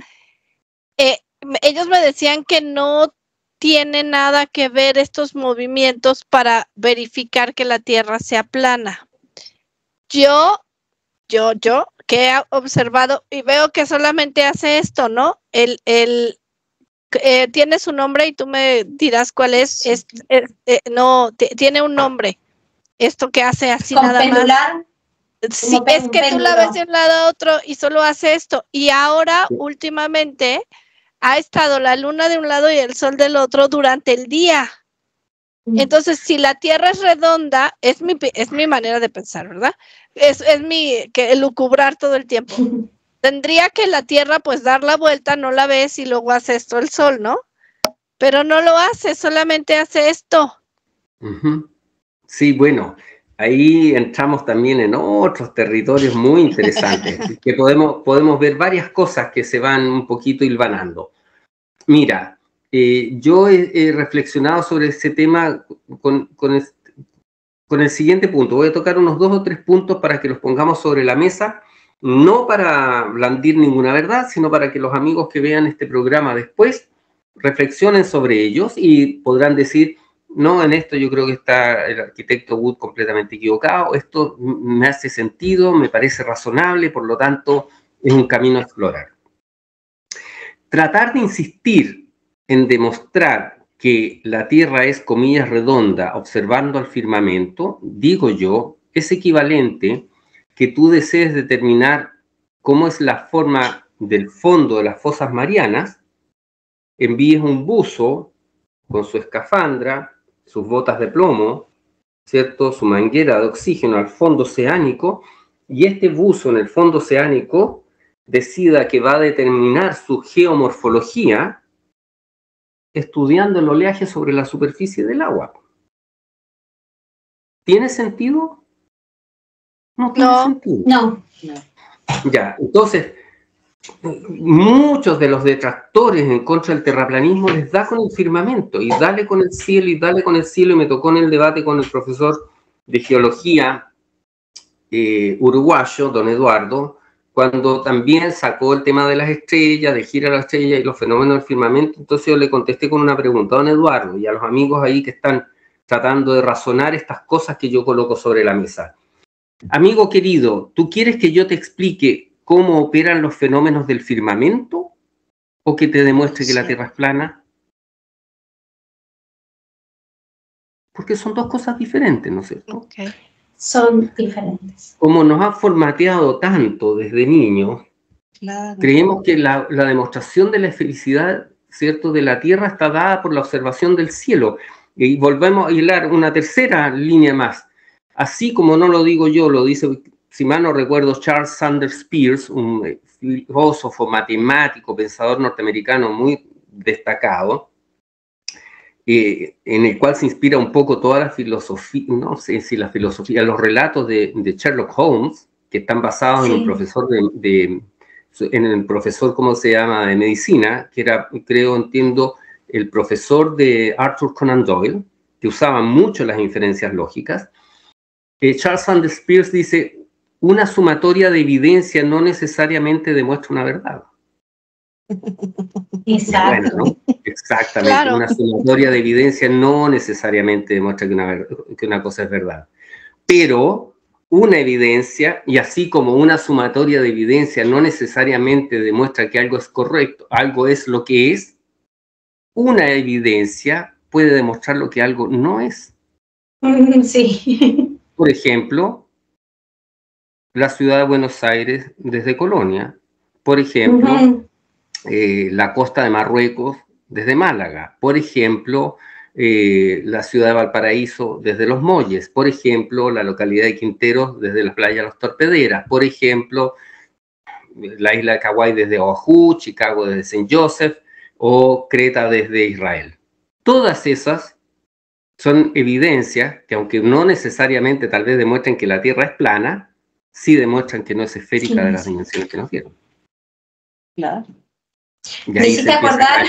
Ellos me decían que no tiene nada que ver estos movimientos para verificar que la Tierra sea plana. Yo que he observado y veo que solamente hace esto, ¿no? Tiene su nombre y tú me dirás cuál es. No, tiene un nombre. Esto que hace así nada pendular, más. Sí, es que tú la ves de un lado a otro y solo hace esto. Y ahora, últimamente, ha estado la luna de un lado y el sol del otro durante el día. Entonces, si la Tierra es redonda, es mi manera de pensar, ¿verdad? Es que elucubrar todo el tiempo. Tendría que la Tierra pues dar la vuelta, no la ves y luego hace esto el sol, ¿no? Pero no lo hace, solamente hace esto. Sí, bueno, ahí entramos también en otros territorios muy interesantes, que podemos ver varias cosas que se van un poquito hilvanando. Mira, yo he reflexionado sobre ese tema con el siguiente punto. Voy a tocar unos 2 o 3 puntos para que los pongamos sobre la mesa, no para blandir ninguna verdad, sino para que los amigos que vean este programa después reflexionen sobre ellos y podrán decir, no, en esto yo creo que está el arquitecto Wood completamente equivocado, esto me hace sentido, me parece razonable, por lo tanto es un camino a explorar. Tratar de insistir en demostrar que la Tierra es, comillas, redonda, observando al firmamento, digo yo, es equivalente que tú desees determinar cómo es la forma del fondo de las fosas marianas, envíes un buzo con su escafandra, sus botas de plomo, ¿cierto?, su manguera de oxígeno al fondo oceánico, y este buzo en el fondo oceánico decida que va a determinar su geomorfología, estudiando el oleaje sobre la superficie del agua. ¿Tiene sentido? No tiene sentido. No. Ya, entonces, muchos de los detractores en contra del terraplanismo les da con el firmamento, y dale con el cielo, y dale con el cielo, y me tocó en el debate con el profesor de geología uruguayo, don Eduardo, cuando también sacó el tema de las estrellas, de gira a la estrella y los fenómenos del firmamento. Entonces yo le contesté con una pregunta a don Eduardo y a los amigos ahí que están tratando de razonar estas cosas que yo coloco sobre la mesa. Amigo querido, ¿tú quieres que yo te explique cómo operan los fenómenos del firmamento o que te demuestre que la Tierra es plana? Porque son dos cosas diferentes, ¿no es cierto? Okay. Son diferentes. Como nos ha formateado tanto desde niños, claro, creemos que la demostración de la felicidad, ¿cierto?, de la Tierra está dada por la observación del cielo. Y volvemos a hilar una tercera línea más. Así como no lo digo yo, lo dice, si mal no recuerdo, Charles Sanders Peirce, un filósofo, matemático, pensador norteamericano muy destacado, en el cual se inspira un poco toda la filosofía, no sé si la filosofía, los relatos de Sherlock Holmes, que están basados en un profesor en el profesor, ¿cómo se llama?, de medicina, que era, creo, entiendo, el profesor de Arthur Conan Doyle, que usaba mucho las inferencias lógicas. Charles Sanders Peirce dice, una sumatoria de evidencia no necesariamente demuestra una verdad. Exacto. Bueno, ¿no? Exactamente. Claro. Una sumatoria de evidencia no necesariamente demuestra que una cosa es verdad. Pero una evidencia, y así como una sumatoria de evidencia no necesariamente demuestra que algo es correcto, algo es lo que es, una evidencia puede demostrar lo que algo no es. Sí. Por ejemplo, la ciudad de Buenos Aires desde Colonia. Por ejemplo, la costa de Marruecos desde Málaga. Por ejemplo, la ciudad de Valparaíso desde Los Molles. Por ejemplo, la localidad de Quinteros desde la playa Los Torpederas. Por ejemplo, la isla de Kauai desde Oahu, Chicago desde St. Joseph o Creta desde Israel. Todas esas son evidencias que, aunque no necesariamente tal vez demuestren que la Tierra es plana, sí demuestran que no es esférica de las dimensiones que nos dieron. Claro. Me hiciste acordar,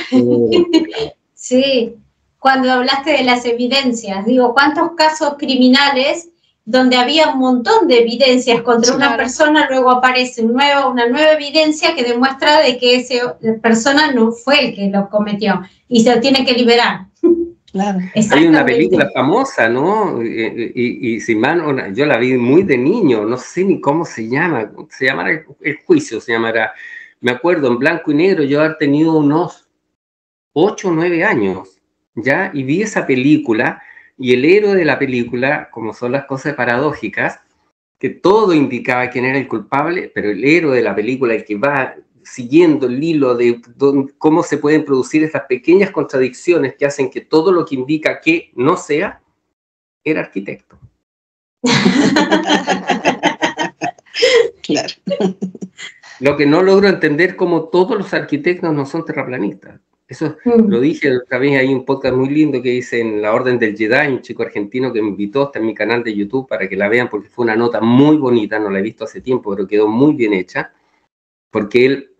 sí, cuando hablaste de las evidencias, digo, ¿cuántos casos criminales donde había un montón de evidencias contra una persona, luego aparece una nueva evidencia que demuestra de que esa persona no fue el que lo cometió y se tiene que liberar? Claro. Hay una película famosa, ¿no? Y sin mal, yo la vi muy de niño, no sé ni cómo se llama, se llamará El Juicio, se llamará. Me acuerdo, en blanco y negro, yo haber tenido unos 8 o 9 años, ¿ya? Y vi esa película, y el héroe de la película, como son las cosas paradójicas, que todo indicaba quién era el culpable, pero el héroe de la película, el que va siguiendo el hilo de cómo se pueden producir estas pequeñas contradicciones que hacen que todo lo que indica que no sea, era arquitecto. Claro. Lo que no logro entender, como todos los arquitectos no son terraplanistas. Eso lo dije otra vez, hay un podcast muy lindo que hice en La Orden del Jedi, un chico argentino que me invitó, está en mi canal de YouTube para que la vean, porque fue una nota muy bonita, no la he visto hace tiempo, pero quedó muy bien hecha, porque él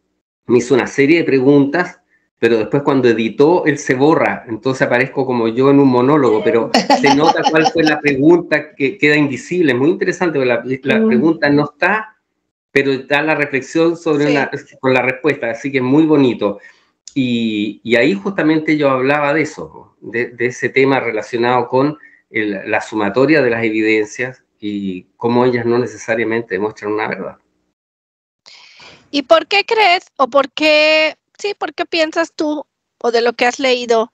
me hizo una serie de preguntas, pero después cuando editó, él se borra, entonces aparezco como yo en un monólogo, pero se nota cuál fue la pregunta que queda invisible. Es muy interesante, porque la pregunta no está, pero da la reflexión sobre con la respuesta, así que es muy bonito. Y ahí justamente yo hablaba de eso, de ese tema relacionado con la sumatoria de las evidencias y cómo ellas no necesariamente demuestran una verdad. ¿Y por qué crees, o por qué piensas tú, o de lo que has leído,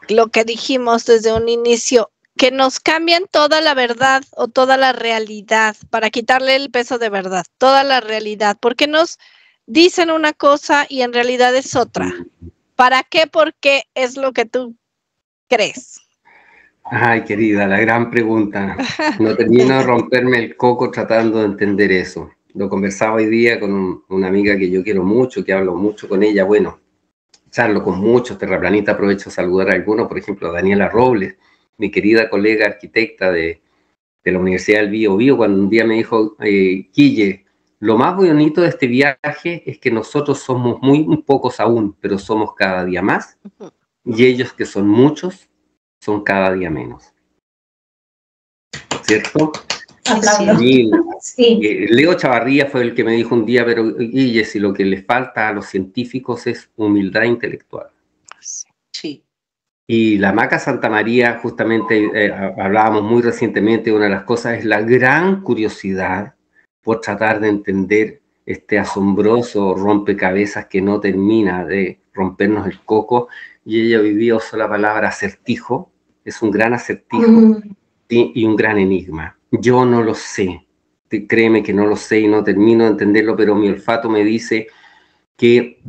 lo que dijimos desde un inicio, que nos cambian toda la verdad o toda la realidad, para quitarle el peso de verdad, toda la realidad? ¿Por qué nos dicen una cosa y en realidad es otra? ¿Para qué? ¿Por qué es lo que tú crees? Ay, querida, la gran pregunta. No termino de romperme el coco tratando de entender eso. Lo conversaba hoy día con una amiga que yo quiero mucho, que hablo mucho con ella. Bueno, charlo con muchos terraplanistas, aprovecho a saludar a algunos, por ejemplo, a Daniela Robles, mi querida colega arquitecta de la Universidad del Bío, cuando un día me dijo, Guille, lo más bonito de este viaje es que nosotros somos muy pocos aún, pero somos cada día más, y ellos que son muchos, son cada día menos. ¿Cierto? Sí. Sí. Leo Chavarría fue el que me dijo un día, pero Guille, si lo que les falta a los científicos es humildad intelectual. Sí. Y la Maca Santa María, justamente hablábamos muy recientemente, una de las cosas es la gran curiosidad por tratar de entender este asombroso rompecabezas que no termina de rompernos el coco, y ella vivió la palabra acertijo, es un gran acertijo y un gran enigma. Yo no lo sé, créeme que no lo sé y no termino de entenderlo, pero mi olfato me dice que,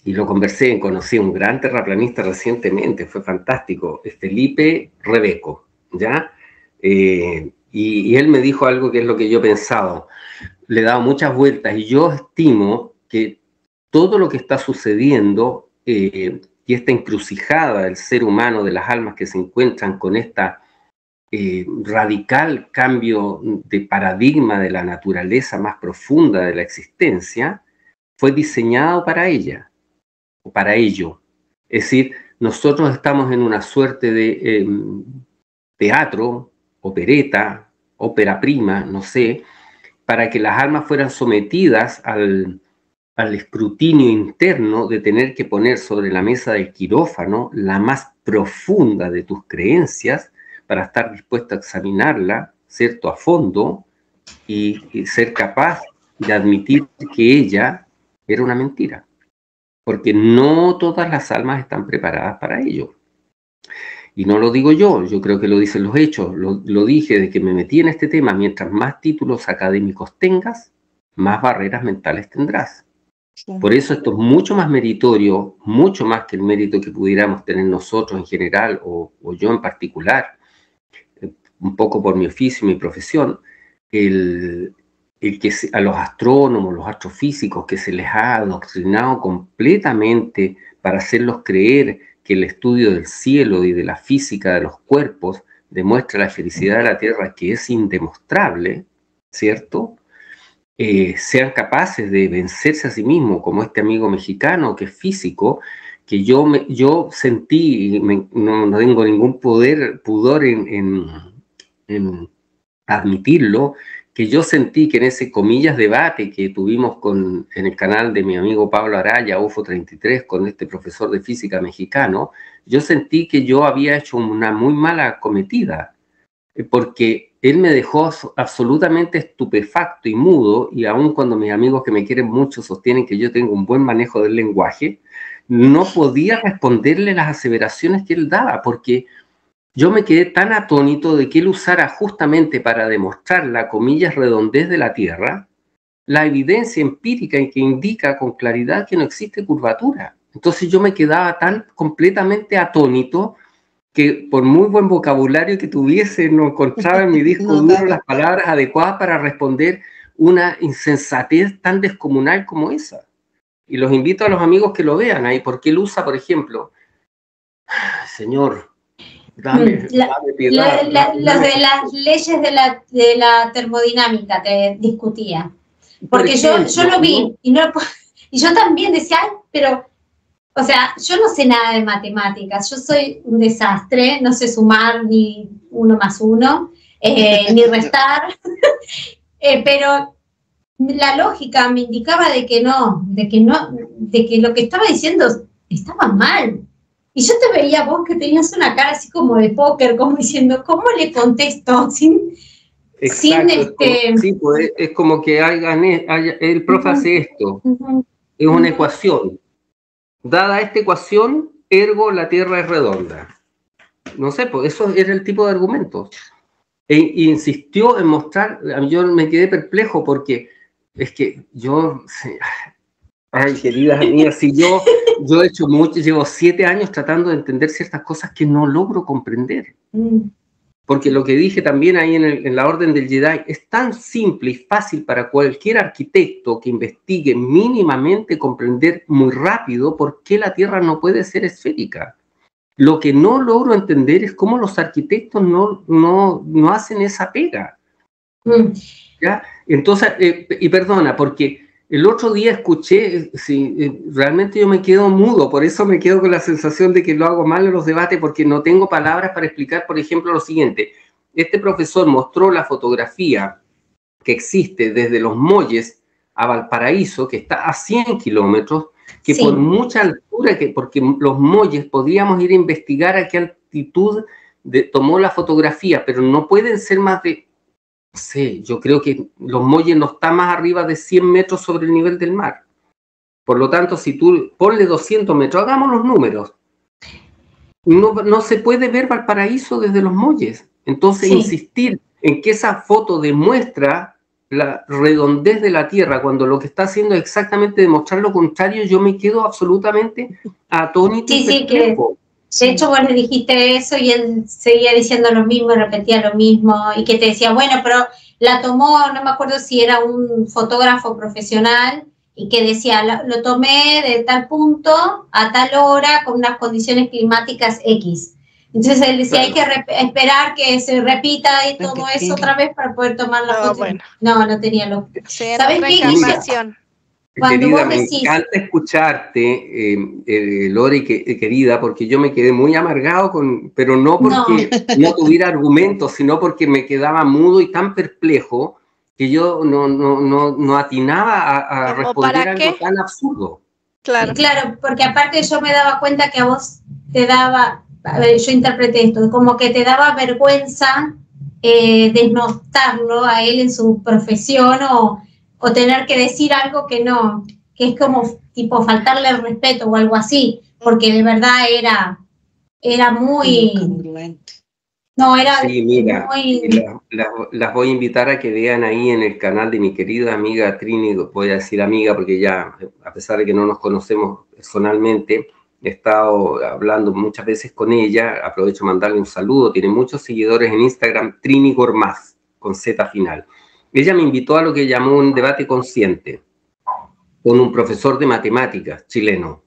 y lo conversé, conocí a un gran terraplanista recientemente, fue fantástico, Felipe Rebeco, ¿ya? Y él me dijo algo que es lo que yo he pensado, le he dado muchas vueltas, y yo estimo que todo lo que está sucediendo y esta encrucijada del ser humano, de las almas que se encuentran con esta radical cambio de paradigma de la naturaleza más profunda de la existencia, fue diseñado para ella, o para ello. Es decir, nosotros estamos en una suerte de teatro, opereta, ópera prima, no sé, para que las almas fueran sometidas al escrutinio interno de tener que poner sobre la mesa del quirófano la más profunda de tus creencias para estar dispuesto a examinarla, ¿cierto?, a fondo, y ser capaz de admitir que ella era una mentira. Porque no todas las almas están preparadas para ello. Y no lo digo yo creo que lo dicen los hechos, lo dije de que me metí en este tema. Mientras más títulos académicos tengas, más barreras mentales tendrás. Sí. Por eso esto es mucho más meritorio, mucho más que el mérito que pudiéramos tener nosotros en general o yo en particular, un poco por mi oficio y mi profesión, el que a los astrónomos, los astrofísicos, que se les ha adoctrinado completamente para hacerlos creer que el estudio del cielo y de la física de los cuerpos demuestra la felicidad de la Tierra, que es indemostrable, ¿cierto? Sean capaces de vencerse a sí mismos, como este amigo mexicano que es físico, que yo sentí, no tengo ningún pudor en admitirlo, que yo sentí que en ese, comillas, debate que tuvimos en el canal de mi amigo Pablo Araya, UFO 33, con este profesor de física mexicano, yo sentí que yo había hecho una muy mala cometida, porque él me dejó absolutamente estupefacto y mudo, y aun cuando mis amigos que me quieren mucho sostienen que yo tengo un buen manejo del lenguaje, no podía responderle las aseveraciones que él daba, porque yo me quedé tan atónito de que él usara justamente para demostrar la, comillas, redondez de la Tierra, la evidencia empírica en que indica con claridad que no existe curvatura. Entonces yo me quedaba tan completamente atónito que por muy buen vocabulario que tuviese, no encontraba en mi disco duro las palabras adecuadas para responder una insensatez tan descomunal como esa. Y los invito a los amigos que lo vean ahí, porque él usa, por ejemplo, señor, dame piedad. Los de las leyes de la termodinámica te discutía. Porque ejemplo, yo lo vi, y yo también decía, ay, pero... O sea, yo no sé nada de matemáticas, yo soy un desastre, no sé sumar ni 1 más 1, ni restar, pero la lógica me indicaba de que lo que estaba diciendo estaba mal. Y yo te veía vos que tenías una cara así como de póker, como diciendo, ¿cómo le contesto? Exacto, sí, pues, es como que el profe hace esto, es una ecuación. Dada esta ecuación, ergo la Tierra es redonda. No sé, pues eso era el tipo de argumento. E insistió en mostrar, yo me quedé perplejo porque es que yo, ay, queridas mías, si yo he hecho mucho, llevo 7 años tratando de entender ciertas cosas que no logro comprender. porque lo que dije también ahí en la Orden del Jedi es tan simple y fácil para cualquier arquitecto que investigue mínimamente comprender muy rápido por qué la Tierra no puede ser esférica. Lo que no logro entender es cómo los arquitectos no hacen esa pega. ¿Ya? Entonces, y perdona, porque el otro día escuché, realmente yo me quedo mudo, por eso me quedo con la sensación de que lo hago mal en los debates, porque no tengo palabras para explicar, por ejemplo, lo siguiente. Este profesor mostró la fotografía que existe desde Los Molles a Valparaíso, que está a 100 kilómetros, que sí, por mucha altura, porque Los Molles podríamos ir a investigar a qué altitud tomó la fotografía, pero no pueden ser más de... Sí, yo creo que Los Molles no está más arriba de 100 metros sobre el nivel del mar. Por lo tanto, si tú ponle 200 metros, hagamos los números. No se puede ver Valparaíso desde Los Molles. Entonces, sí, insistir en que esa foto demuestra la redondez de la Tierra, cuando lo que está haciendo es exactamente demostrar lo contrario, yo me quedo absolutamente atónito. Sí, sí, que... De hecho, vos le dijiste eso y él seguía diciendo lo mismo, repetía lo mismo, y que te decía, bueno, pero la tomó, no me acuerdo si era un fotógrafo profesional, y que decía, lo tomé de tal punto a tal hora con unas condiciones climáticas X. Entonces él decía, claro, hay que esperar que se repita y todo eso otra vez para poder tomar la foto. Bueno. No tenía lo... Sí, ¿sabes qué? Querida, me encanta escucharte, Lore, querida, porque yo me quedé muy amargado, pero no porque no tuviera argumentos, sino porque me quedaba mudo y tan perplejo que yo no atinaba a responder algo tan absurdo. Claro, porque aparte yo me daba cuenta que a vos te daba, yo interpreté esto, como que te daba vergüenza desnotarlo a él en su profesión o tener que decir algo que no, que es como tipo faltarle el respeto o algo así, porque de verdad era muy... incongruente. No, era sí, mira, muy... las voy a invitar a que vean ahí en el canal de mi querida amiga Trini, voy a decir amiga porque ya, a pesar de que no nos conocemos personalmente, he estado hablando muchas veces con ella, aprovecho a mandarle un saludo, tiene muchos seguidores en Instagram, Trini Gormaz, con Z final. Ella me invitó a lo que llamó un debate consciente con un profesor de matemáticas chileno.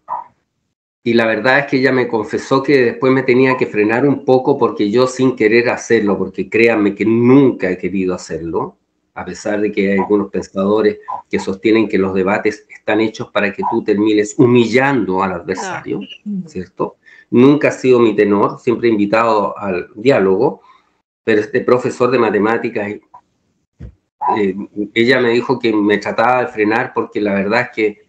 Y la verdad es que ella me confesó que después me tenía que frenar un poco porque yo sin querer hacerlo, porque créanme que nunca he querido hacerlo, a pesar de que hay algunos pensadores que sostienen que los debates están hechos para que tú termines humillando al adversario, ¿cierto? Nunca ha sido mi tenor, siempre he invitado al diálogo, pero este profesor de matemáticas... ella me dijo que me trataba de frenar porque la verdad es que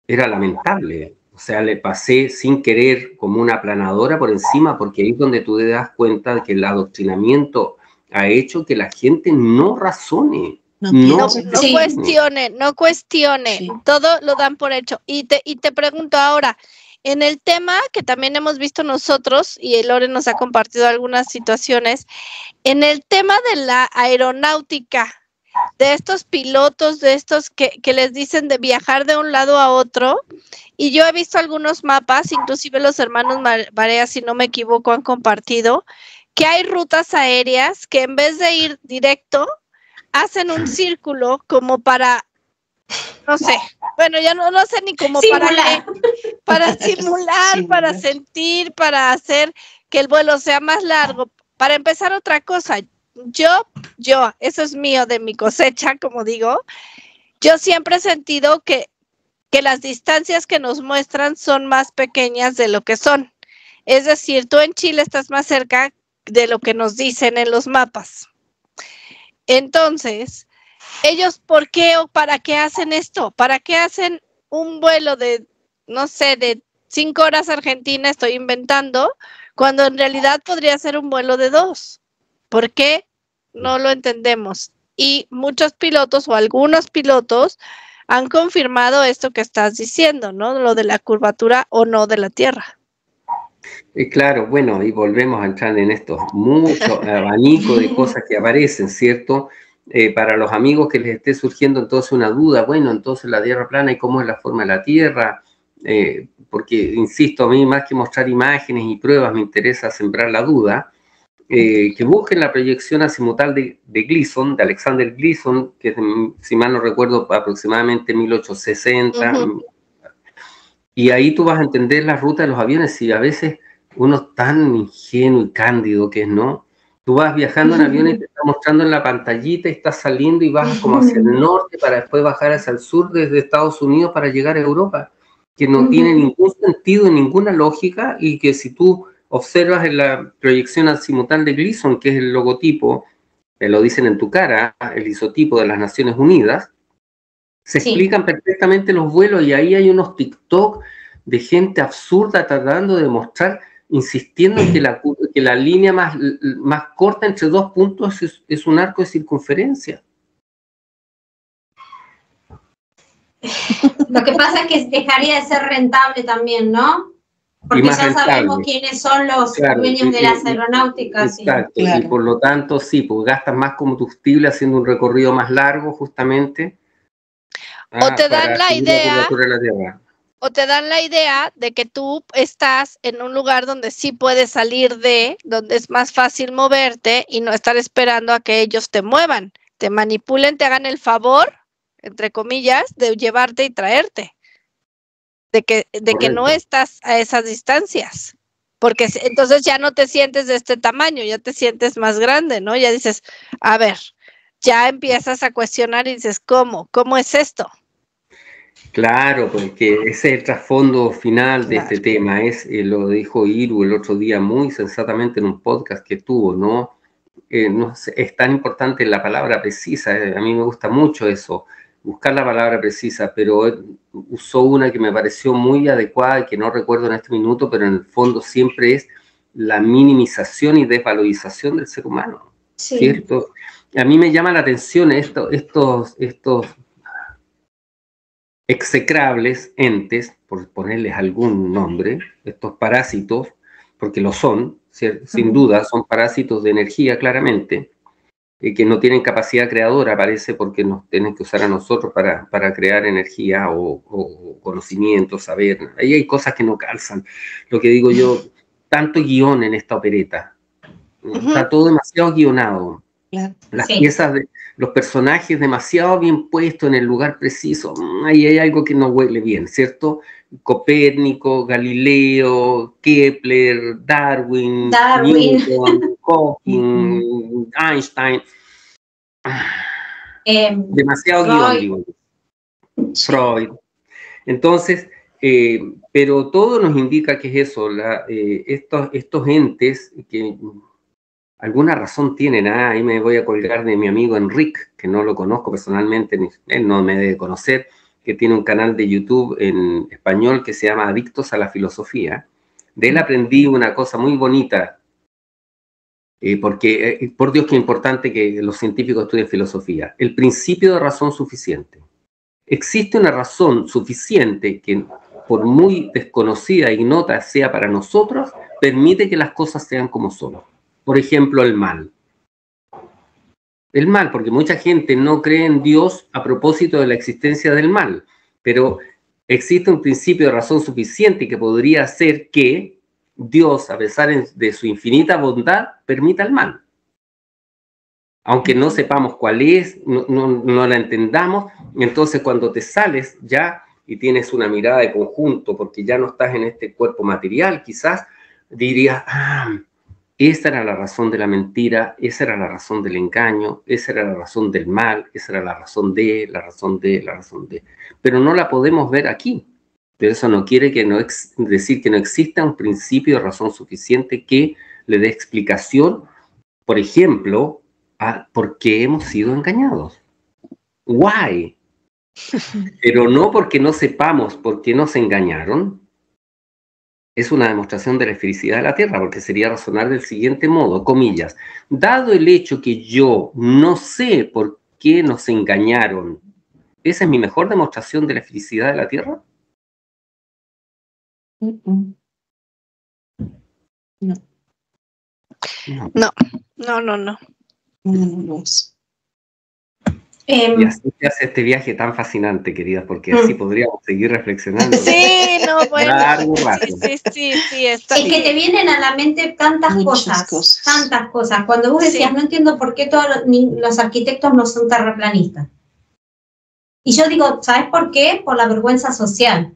era lamentable. O sea, le pasé sin querer como una aplanadora por encima, porque ahí es donde tú te das cuenta de que el adoctrinamiento ha hecho que la gente no razone. No cuestione. Sí. Todo lo dan por hecho. Y te pregunto ahora, en el tema que también hemos visto nosotros, y Lore nos ha compartido algunas situaciones, en el tema de la aeronáutica, de estos pilotos, de estos que les dicen de viajar de un lado a otro, y yo he visto algunos mapas, inclusive los hermanos Barea, si no me equivoco, han compartido, que hay rutas aéreas que en vez de ir directo, hacen un círculo como para, no sé, bueno, ya no sé ni cómo para simular, para sentir, para hacer que el vuelo sea más largo. Para empezar, otra cosa, yo, eso es mío de mi cosecha, como digo, yo siempre he sentido que las distancias que nos muestran son más pequeñas de lo que son. Es decir, tú en Chile estás más cerca de lo que nos dicen en los mapas. Entonces, ellos, ¿por qué o para qué hacen esto? ¿Para qué hacen un vuelo de, no sé, de 5 horas a Argentina, estoy inventando, cuando en realidad podría ser un vuelo de 2? ¿Por qué? No lo entendemos. Y muchos pilotos o algunos pilotos han confirmado esto que estás diciendo, ¿no? Lo de la curvatura o no de la Tierra. Claro, bueno, y volvemos a entrar en estos mucho abanico de cosas que aparecen, ¿cierto? Para los amigos que les esté surgiendo entonces una duda, bueno, entonces la Tierra plana y cómo es la forma de la Tierra, porque, insisto, a mí más que mostrar imágenes y pruebas me interesa sembrar la duda. que busquen la proyección azimutal de Gleason, de Alexander Gleason, que es, si mal no recuerdo, aproximadamente 1860, y ahí tú vas a entender la ruta de los aviones, y a veces uno es tan ingenuo y cándido que es, ¿no? Tú vas viajando en avión y te está mostrando en la pantallita y estás saliendo y vas como hacia el norte para después bajar hacia el sur desde Estados Unidos para llegar a Europa, que no tiene ningún sentido, ninguna lógica, y que si tú observas en la proyección azimutal de Gleason, que es el logotipo, lo dicen en tu cara, el isotipo de las Naciones Unidas, se explican perfectamente los vuelos, y ahí hay unos TikTok de gente absurda tratando de mostrar, insistiendo en que la línea más corta entre dos puntos es un arco de circunferencia. Lo que pasa es que dejaría de ser rentable también, ¿no? Porque ya sabemos quiénes son los dueños de las aeronáuticas. Exacto, y por lo tanto, sí, pues gastas más combustible haciendo un recorrido más largo, justamente. O te dan la idea, o te dan la idea de que tú estás en un lugar donde sí puedes salir donde es más fácil moverte y no estar esperando a que ellos te muevan, te manipulen, te hagan el favor, entre comillas, de llevarte y traerte. De que no estás a esas distancias, porque entonces ya no te sientes de este tamaño, ya te sientes más grande, ¿no? Ya dices, a ver, ya empiezas a cuestionar y dices, ¿cómo es esto? Claro, porque ese es el trasfondo final de este tema, lo dijo Iru el otro día muy sensatamente en un podcast que tuvo, ¿no? No sé, es tan importante la palabra precisa, a mí me gusta mucho eso, buscar la palabra precisa, pero usó una que me pareció muy adecuada y que no recuerdo en este minuto, pero en el fondo siempre es la minimización y desvalorización del ser humano, ¿cierto? A mí me llama la atención estos execrables entes, por ponerles algún nombre, estos parásitos, porque lo son, sin duda, son parásitos de energía claramente, que no tienen capacidad creadora, parece, porque nos tienen que usar a nosotros para crear energía o conocimiento, saber. Ahí hay cosas que no calzan. Lo que digo yo, tanto guión en esta opereta, está todo demasiado guionado. Las piezas, los personajes demasiado bien puestos en el lugar preciso. Ahí hay algo que no huele bien, ¿cierto? Copérnico, Galileo, Kepler, Darwin. Newton, Hawking, Einstein. Demasiado guión, digo. Freud. Entonces, pero todo nos indica que es eso, estos entes que alguna razón tienen. Ahí me voy a colgar de mi amigo Enrique, que no lo conozco personalmente, él no me debe conocer, que tiene un canal de YouTube en español que se llama Adictos a la Filosofía. De él aprendí una cosa muy bonita, porque, por Dios, qué importante que los científicos estudien filosofía. El principio de razón suficiente. Existe una razón suficiente que, por muy desconocida e ignota sea para nosotros, permite que las cosas sean como son. Por ejemplo, el mal. El mal, porque mucha gente no cree en Dios a propósito de la existencia del mal, pero existe un principio de razón suficiente que podría hacer que Dios, a pesar de su infinita bondad, permita el mal. Aunque no sepamos cuál es, no la entendamos, entonces cuando te sales ya y tienes una mirada de conjunto, porque ya no estás en este cuerpo material, quizás dirías, esa era la razón de la mentira, esa era la razón del engaño, esa era la razón del mal, esa era la razón de. Pero no la podemos ver aquí. Pero eso no quiere decir que no exista un principio de razón suficiente que le dé explicación, por ejemplo, a por qué hemos sido engañados. Why? Pero no porque no sepamos por qué nos engañaron. Es una demostración de la felicidad de la Tierra, porque sería razonar del siguiente modo, comillas, dado el hecho que yo no sé por qué nos engañaron, ¿esa es mi mejor demostración de la felicidad de la Tierra? No. Y así se hace este viaje tan fascinante, queridas, porque así podríamos seguir reflexionando. Sí, no, bueno. Sí, está es que te vienen a la mente tantas cosas. Tantas cosas. Cuando vos decías, no entiendo por qué todos los arquitectos no son terraplanistas. Y yo digo, ¿sabes por qué? Por la vergüenza social.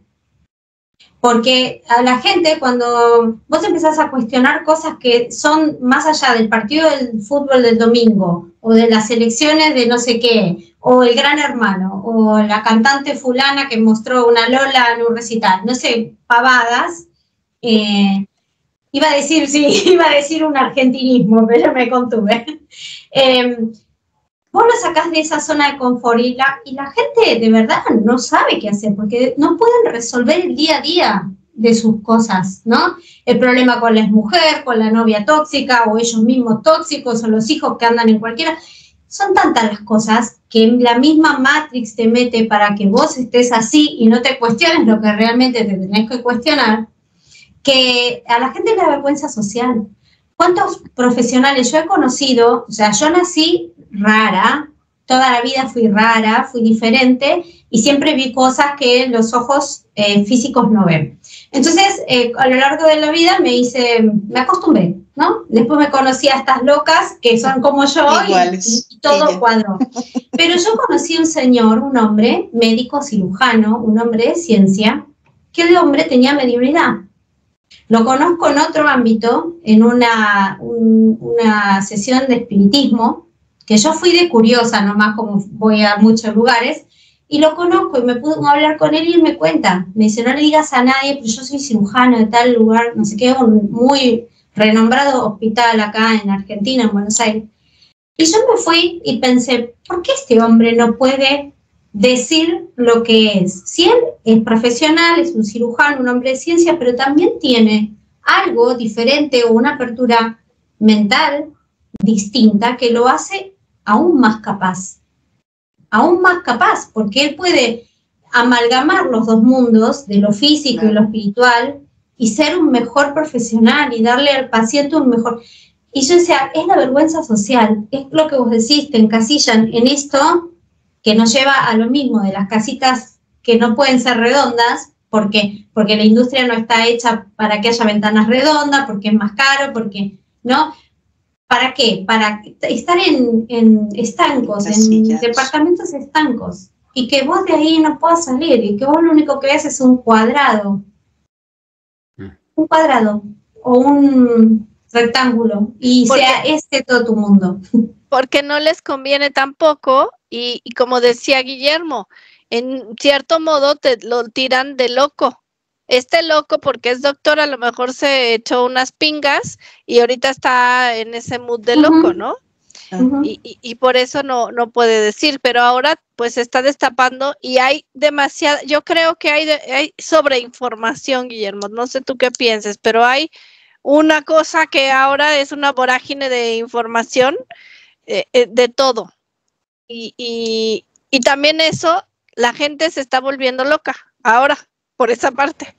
Porque a la gente, cuando vos empezás a cuestionar cosas que son más allá del partido del fútbol del domingo, o de las elecciones de no sé qué, o el Gran Hermano, o la cantante fulana que mostró una Lola en un recital, no sé, pavadas, iba a decir un argentinismo, pero me contuve. Vos lo sacás de esa zona de confort y la gente de verdad no sabe qué hacer, porque no pueden resolver el día a día de sus cosas, ¿no? El problema con la exmujer, con la novia tóxica, o ellos mismos tóxicos, o los hijos que andan en cualquiera. Son tantas las cosas que la misma Matrix te mete para que vos estés así y no te cuestiones lo que realmente te tenés que cuestionar, que a la gente le da vergüenza social. ¿Cuántos profesionales yo he conocido? O sea, yo nací rara, toda la vida fui rara, fui diferente y siempre vi cosas que los ojos físicos no ven. Entonces, a lo largo de la vida me acostumbré, ¿no? Después me conocí a estas locas que son como yo y todo cuadró. Pero yo conocí a un señor, un hombre, médico cirujano, un hombre de ciencia, que el hombre tenía mediunidad. Lo conozco en otro ámbito, en una sesión de espiritismo, que yo fui de curiosa nomás, como voy a muchos lugares, y lo conozco y me pude hablar con él y él me cuenta. Me dice, no le digas a nadie, pero yo soy cirujano de tal lugar, no sé qué, un muy renombrado hospital acá en Argentina, en Buenos Aires. Y yo me fui y pensé, ¿por qué este hombre no puede decir lo que es? Si él es profesional, es un cirujano, un hombre de ciencia, pero también tiene algo diferente o una apertura mental distinta que lo hace aún más capaz, porque él puede amalgamar los dos mundos, de lo físico y lo espiritual, y ser un mejor profesional y darle al paciente un mejor... Y yo decía, es la vergüenza social, es lo que vos decís, te encasillan en esto que nos lleva a lo mismo de las casitas que no pueden ser redondas, porque la industria no está hecha para que haya ventanas redondas, porque es más caro, porque, ¿no? ¿Para qué? Para estar en estancos, en departamentos estancos, y que vos de ahí no puedas salir, y que vos lo único que ves es un cuadrado o un rectángulo, y sea todo tu mundo. Porque no les conviene tampoco, y como decía Guillermo, en cierto modo te lo tiran de loco. Este loco, porque es doctor, a lo mejor se echó unas pingas y ahorita está en ese mood de loco, ¿no? Y por eso no puede decir, pero ahora pues se está destapando y hay demasiada, yo creo que hay sobreinformación, Guillermo, no sé tú qué pienses, pero hay una cosa que ahora es una vorágine de información de todo. Y también eso, la gente se está volviendo loca ahora, por esa parte.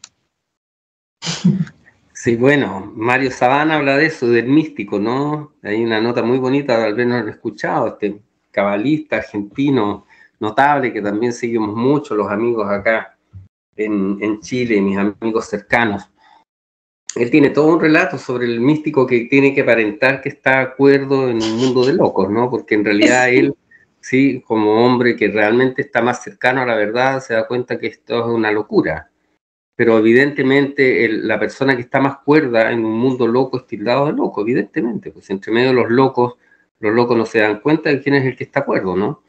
Sí, bueno, Mario Sabana habla de eso, del místico, ¿no? Hay una nota muy bonita, tal vez no lo he escuchado, este cabalista argentino notable, que también seguimos mucho, los amigos acá en Chile, mis amigos cercanos. Él tiene todo un relato sobre el místico que tiene que aparentar que está acuerdo en un mundo de locos, ¿no? Porque en realidad él, sí, como hombre que realmente está más cercano a la verdad, se da cuenta que esto es una locura. Pero evidentemente la persona que está más cuerda en un mundo loco es tildado de loco, evidentemente, pues entre medio de los locos no se dan cuenta de quién es el que está cuerdo, ¿no?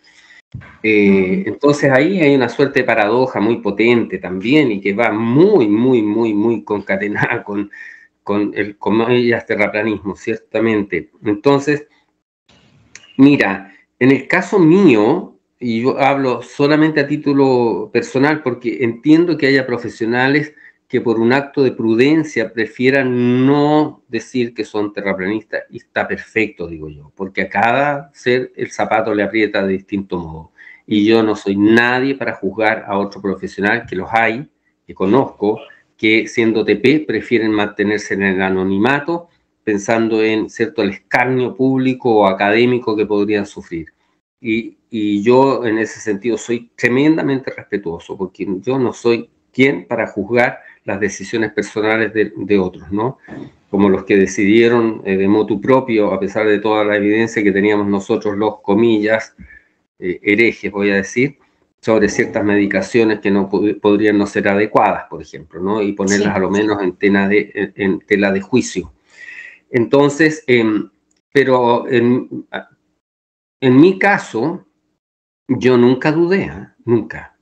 Entonces ahí hay una suerte de paradoja muy potente también y que va muy concatenada con el terraplanismo, ciertamente. Entonces, mira, en el caso mío, y yo hablo solamente a título personal porque entiendo que haya profesionales que por un acto de prudencia prefieran no decir que son terraplanistas, y está perfecto, digo yo, porque a cada ser el zapato le aprieta de distinto modo. Y yo no soy nadie para juzgar a otro profesional, que los hay, que conozco, que siendo TP prefieren mantenerse en el anonimato, pensando en, ¿cierto?, el escarnio público o académico que podrían sufrir. Y y yo en ese sentido soy tremendamente respetuoso, porque yo no soy quien para juzgar las decisiones personales de otros, ¿no? Como los que decidieron de motu propio, a pesar de toda la evidencia que teníamos nosotros, los comillas, herejes, voy a decir, sobre ciertas medicaciones que no podrían no ser adecuadas, por ejemplo, ¿no? Y ponerlas a lo menos en tela de juicio. Entonces, pero en mi caso, yo nunca dudé, nunca.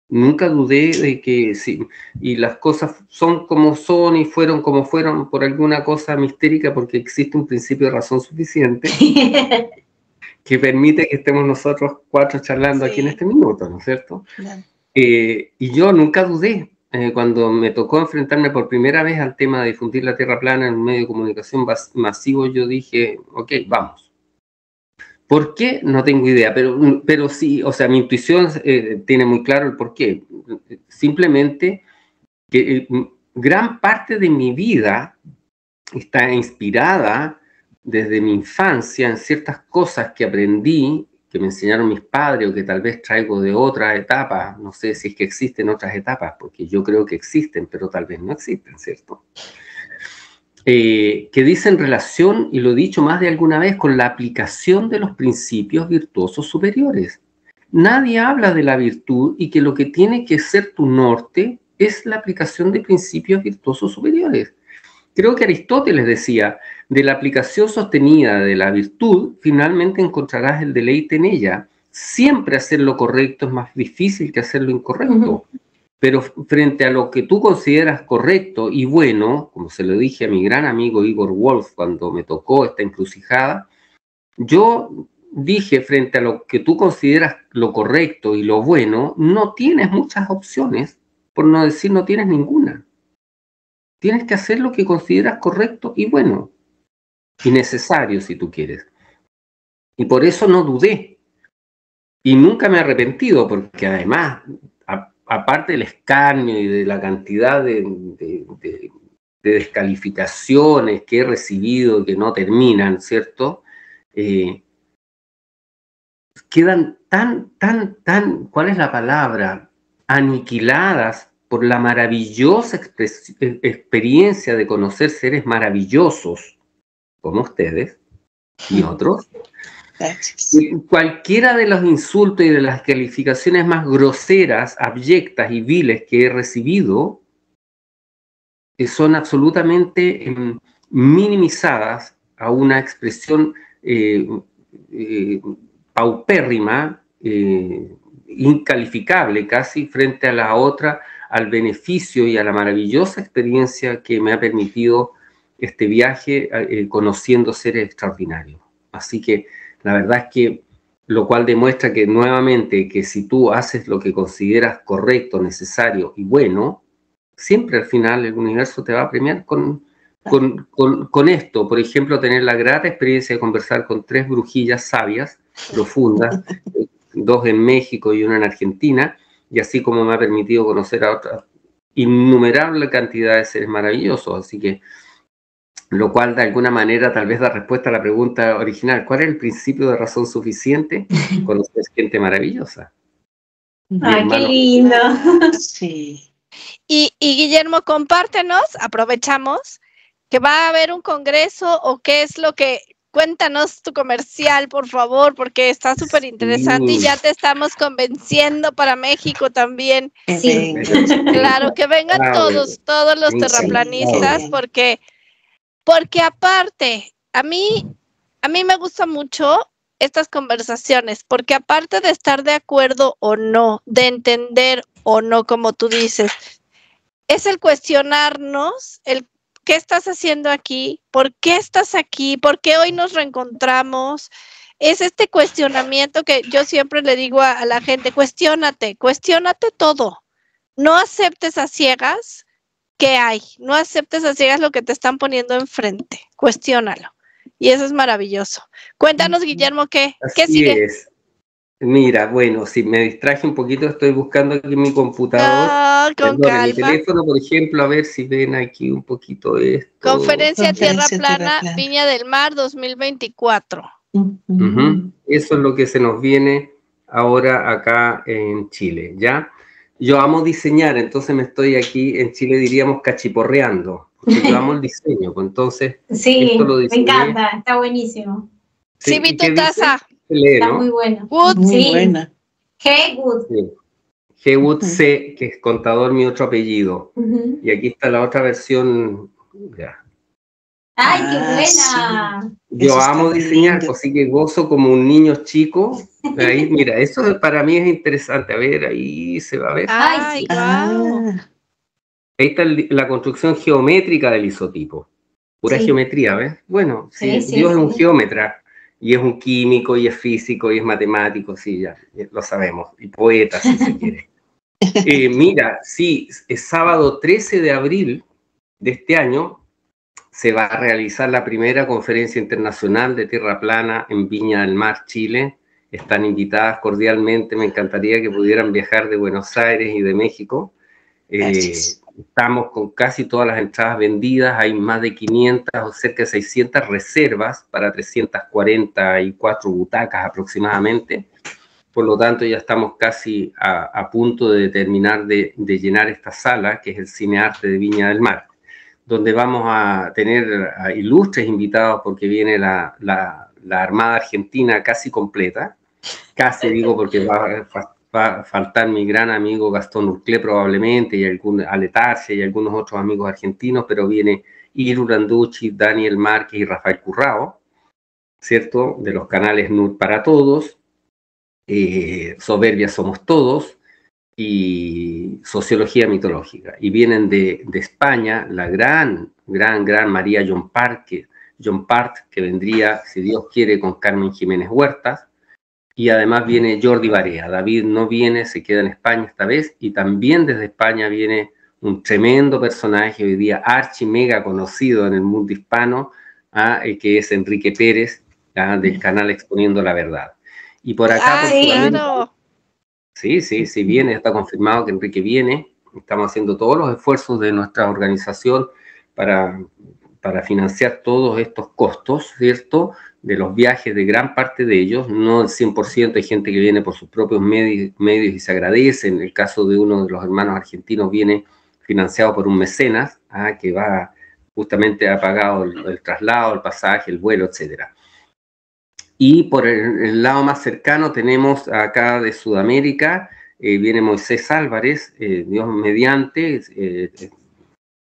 Nunca dudé de que sí, y las cosas son como son y fueron como fueron por alguna cosa mistérica, porque existe un principio de razón suficiente que permite que estemos nosotros cuatro charlando aquí en este minuto, ¿no es cierto? Claro. Y yo nunca dudé. Cuando me tocó enfrentarme por primera vez al tema de difundir la Tierra plana en un medio de comunicación masivo, yo dije, ok, vamos. ¿Por qué? No tengo idea, pero sí, o sea, mi intuición tiene muy claro el por qué. Simplemente que gran parte de mi vida está inspirada desde mi infancia en ciertas cosas que aprendí, que me enseñaron mis padres o que tal vez traigo de otras etapas. No sé si es que existen otras etapas, porque yo creo que existen, pero tal vez no existen, ¿cierto? Que dicen relación, y lo he dicho más de alguna vez, con la aplicación de los principios virtuosos superiores. Nadie habla de la virtud y que lo que tiene que ser tu norte es la aplicación de principios virtuosos superiores. Creo que Aristóteles decía, de la aplicación sostenida de la virtud, finalmente encontrarás el deleite en ella. Siempre hacer lo correcto es más difícil que hacer lo incorrecto. Pero frente a lo que tú consideras correcto y bueno, como se lo dije a mi gran amigo Igor Wolf cuando me tocó esta encrucijada, yo dije, frente a lo que tú consideras lo correcto y lo bueno, no tienes muchas opciones, por no decir no tienes ninguna. Tienes que hacer lo que consideras correcto y bueno, y necesario si tú quieres. Y por eso no dudé. Y nunca me he arrepentido, porque además, aparte del escarnio y de la cantidad de descalificaciones que he recibido que no terminan, ¿cierto? Quedan tan, ¿cuál es la palabra? Aniquiladas por la maravillosa experiencia de conocer seres maravillosos como ustedes y otros. Cualquiera de los insultos y de las calificaciones más groseras, abyectas y viles que he recibido son absolutamente minimizadas a una expresión paupérrima, incalificable casi, frente a la otra, al beneficio y a la maravillosa experiencia que me ha permitido este viaje conociendo seres extraordinarios. Así que la verdad es que, lo cual demuestra que nuevamente que si tú haces lo que consideras correcto, necesario y bueno, siempre al final el universo te va a premiar con esto. Por ejemplo, tener la grata experiencia de conversar con 3 brujillas sabias, profundas, 2 en México y 1 en Argentina, y así como me ha permitido conocer a otra innumerable cantidad de seres maravillosos. Así que, lo cual de alguna manera tal vez da respuesta a la pregunta original, ¿cuál es el principio de razón suficiente? Conocer gente maravillosa. ¡Ay, qué lindo! Sí. Y Guillermo, compártenos, aprovechamos, que va a haber un congreso o qué es lo que... Cuéntanos tu comercial, por favor, porque está súper interesante y ya te estamos convenciendo para México también. Sí. Claro, que vengan todos los terraplanistas, porque aparte, a mí me gusta mucho estas conversaciones, porque aparte de estar de acuerdo o no, de entender o no, como tú dices, es el cuestionarnos, el ¿qué estás haciendo aquí? ¿Por qué estás aquí? ¿Por qué hoy nos reencontramos? Es este cuestionamiento que yo siempre le digo a la gente, cuestiónate todo. No aceptes a ciegas qué hay, no aceptes a ciegas lo que te están poniendo enfrente, cuestiónalo. Y eso es maravilloso. Cuéntanos, Guillermo, ¿qué sigue? Es. Mira, bueno, si me distraje un poquito, estoy buscando aquí en mi computador. Con calma. Mi teléfono, por ejemplo, a ver si ven aquí un poquito esto. Conferencia Tierra Plana, Viña del Mar 2024. Eso es lo que se nos viene ahora acá en Chile, ¿ya? Yo amo diseñar, entonces me estoy aquí, en Chile diríamos cachiporreando, porque yo amo el diseño, pues entonces Sí, esto lo diseñé. me encanta, está buenísimo. Sí, vi tu taza. Está muy bueno. Wood, muy buena. G-Wood. G-Wood C, que es contador, mi otro apellido. Y aquí está la otra versión. Ya. ¡Ay, qué buena! Sí. Yo Eso está amo muy diseñar, lindo. así que gozo como un niño chico. Ahí, mira, eso para mí es interesante. A ver, ahí se va a ver. Ay, guau. Ahí está la construcción geométrica del isotipo. Pura geometría, ¿ves? Bueno, sí, Dios es un geómetra, y es un químico, y es físico, y es matemático, sí, ya lo sabemos, y poeta, si se quiere. Mira, sí, es sábado 13 de abril de este año, se va a realizar la primera conferencia internacional de tierra plana en Viña del Mar, Chile. Están invitadas cordialmente, me encantaría que pudieran viajar de Buenos Aires y de México. Estamos con casi todas las entradas vendidas, hay más de 500 o cerca de 600 reservas para 344 butacas aproximadamente. Por lo tanto, ya estamos casi a punto de terminar de llenar esta sala, que es el Cinearte de Viña del Mar, donde vamos a tener a ilustres invitados porque viene la Armada Argentina casi completa. Casi digo porque va a faltar mi gran amigo Gastón Urclé probablemente, y Aletarcia y algunos otros amigos argentinos, pero viene Iru Landucci, Daniel Márquez y Rafael Currao, ¿cierto? De los canales NUR para Todos, Soberbia Somos Todos y Sociología Mitológica. Y vienen de España la gran María John Part, que vendría, si Dios quiere, con Carmen Jiménez Huertas. Y además viene Jordi Barea. David no viene, se queda en España esta vez, y también desde España viene un tremendo personaje hoy día archi mega conocido en el mundo hispano, que es Enrique Pérez, del canal Exponiendo la Verdad. Y por acá, sí, viene, está confirmado que Enrique viene. Estamos haciendo todos los esfuerzos de nuestra organización para financiar todos estos costos, ¿cierto?, de los viajes de gran parte de ellos, no el 100%, hay gente que viene por sus propios medios y se agradece. En el caso de uno de los hermanos argentinos viene financiado por un mecenas, que va justamente ha pagado el traslado, el pasaje, el vuelo, etc. Y por el lado más cercano tenemos acá de Sudamérica, viene Moisés Álvarez, Dios mediante,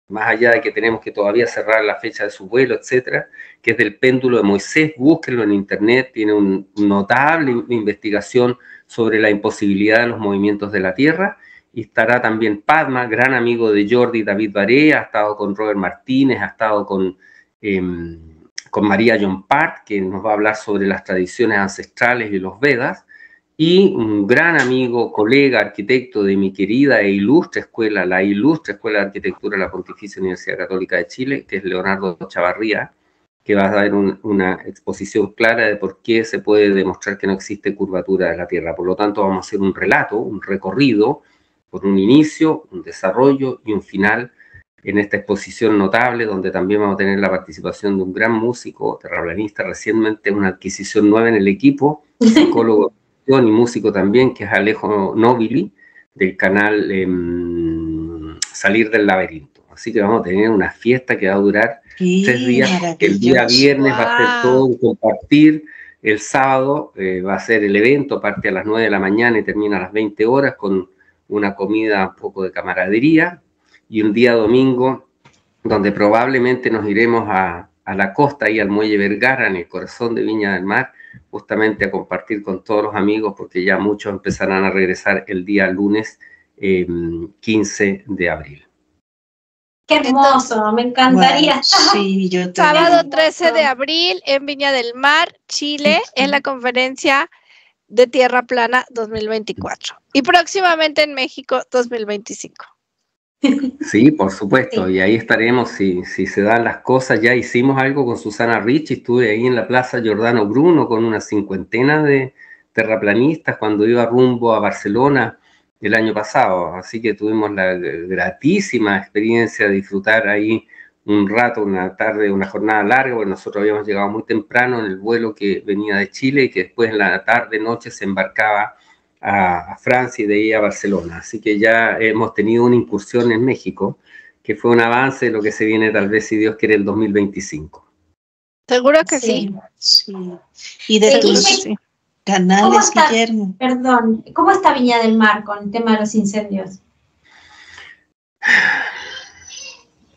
más allá de que tenemos que todavía cerrar la fecha de su vuelo, etcétera, que es del péndulo de Moisés. Búsquenlo en internet, tiene una notable investigación sobre la imposibilidad de los movimientos de la Tierra. Y estará también Padma, gran amigo de Jordi, David Barea, ha estado con Robert Martínez, ha estado con María John Part, que nos va a hablar sobre las tradiciones ancestrales y los Vedas. Y un gran amigo, colega, arquitecto de mi querida e ilustre escuela, la ilustre Escuela de Arquitectura de la Pontificia Universidad Católica de Chile, que es Leonardo Chavarría, que va a dar una exposición clara de por qué se puede demostrar que no existe curvatura de la Tierra. Por lo tanto, vamos a hacer un relato, un recorrido, por un inicio, un desarrollo y un final en esta exposición notable, donde también vamos a tener la participación de un gran músico terraplanista, recientemente una adquisición nueva en el equipo, psicólogo y músico también, que es Alejo Nobili, del canal Salir del Laberinto. Así que vamos a tener una fiesta que va a durar 3 días. El día viernes va a ser todo un compartir, el sábado va a ser el evento, parte a las 9 de la mañana y termina a las 20 horas con una comida, un poco de camaradería, y un día domingo donde probablemente nos iremos a la costa y al Muelle Vergara, en el corazón de Viña del Mar, justamente a compartir con todos los amigos, porque ya muchos empezarán a regresar el día lunes 15 de abril. ¡Qué hermoso! Me encantaría. Bueno, sí, yo sábado 13 de abril en Viña del Mar, Chile, en la conferencia de Tierra Plana 2024. Y próximamente en México 2025. Sí, por supuesto, y ahí estaremos si se dan las cosas. Ya hicimos algo con Susana Ricci, estuve ahí en la Plaza Giordano Bruno con una 50 de terraplanistas cuando iba rumbo a Barcelona el año pasado, así que tuvimos la gratísima experiencia de disfrutar ahí un rato, una tarde, una jornada larga, porque nosotros habíamos llegado muy temprano en el vuelo que venía de Chile y que después en la tarde, noche se embarcaba a Francia y de ahí a Barcelona. Así que ya hemos tenido una incursión en México, que fue un avance de lo que se viene tal vez, si Dios quiere, el 2025. Seguro que sí. Sí. Y de tus canales, Guillermo. Perdón, ¿cómo está Viña del Mar con el tema de los incendios?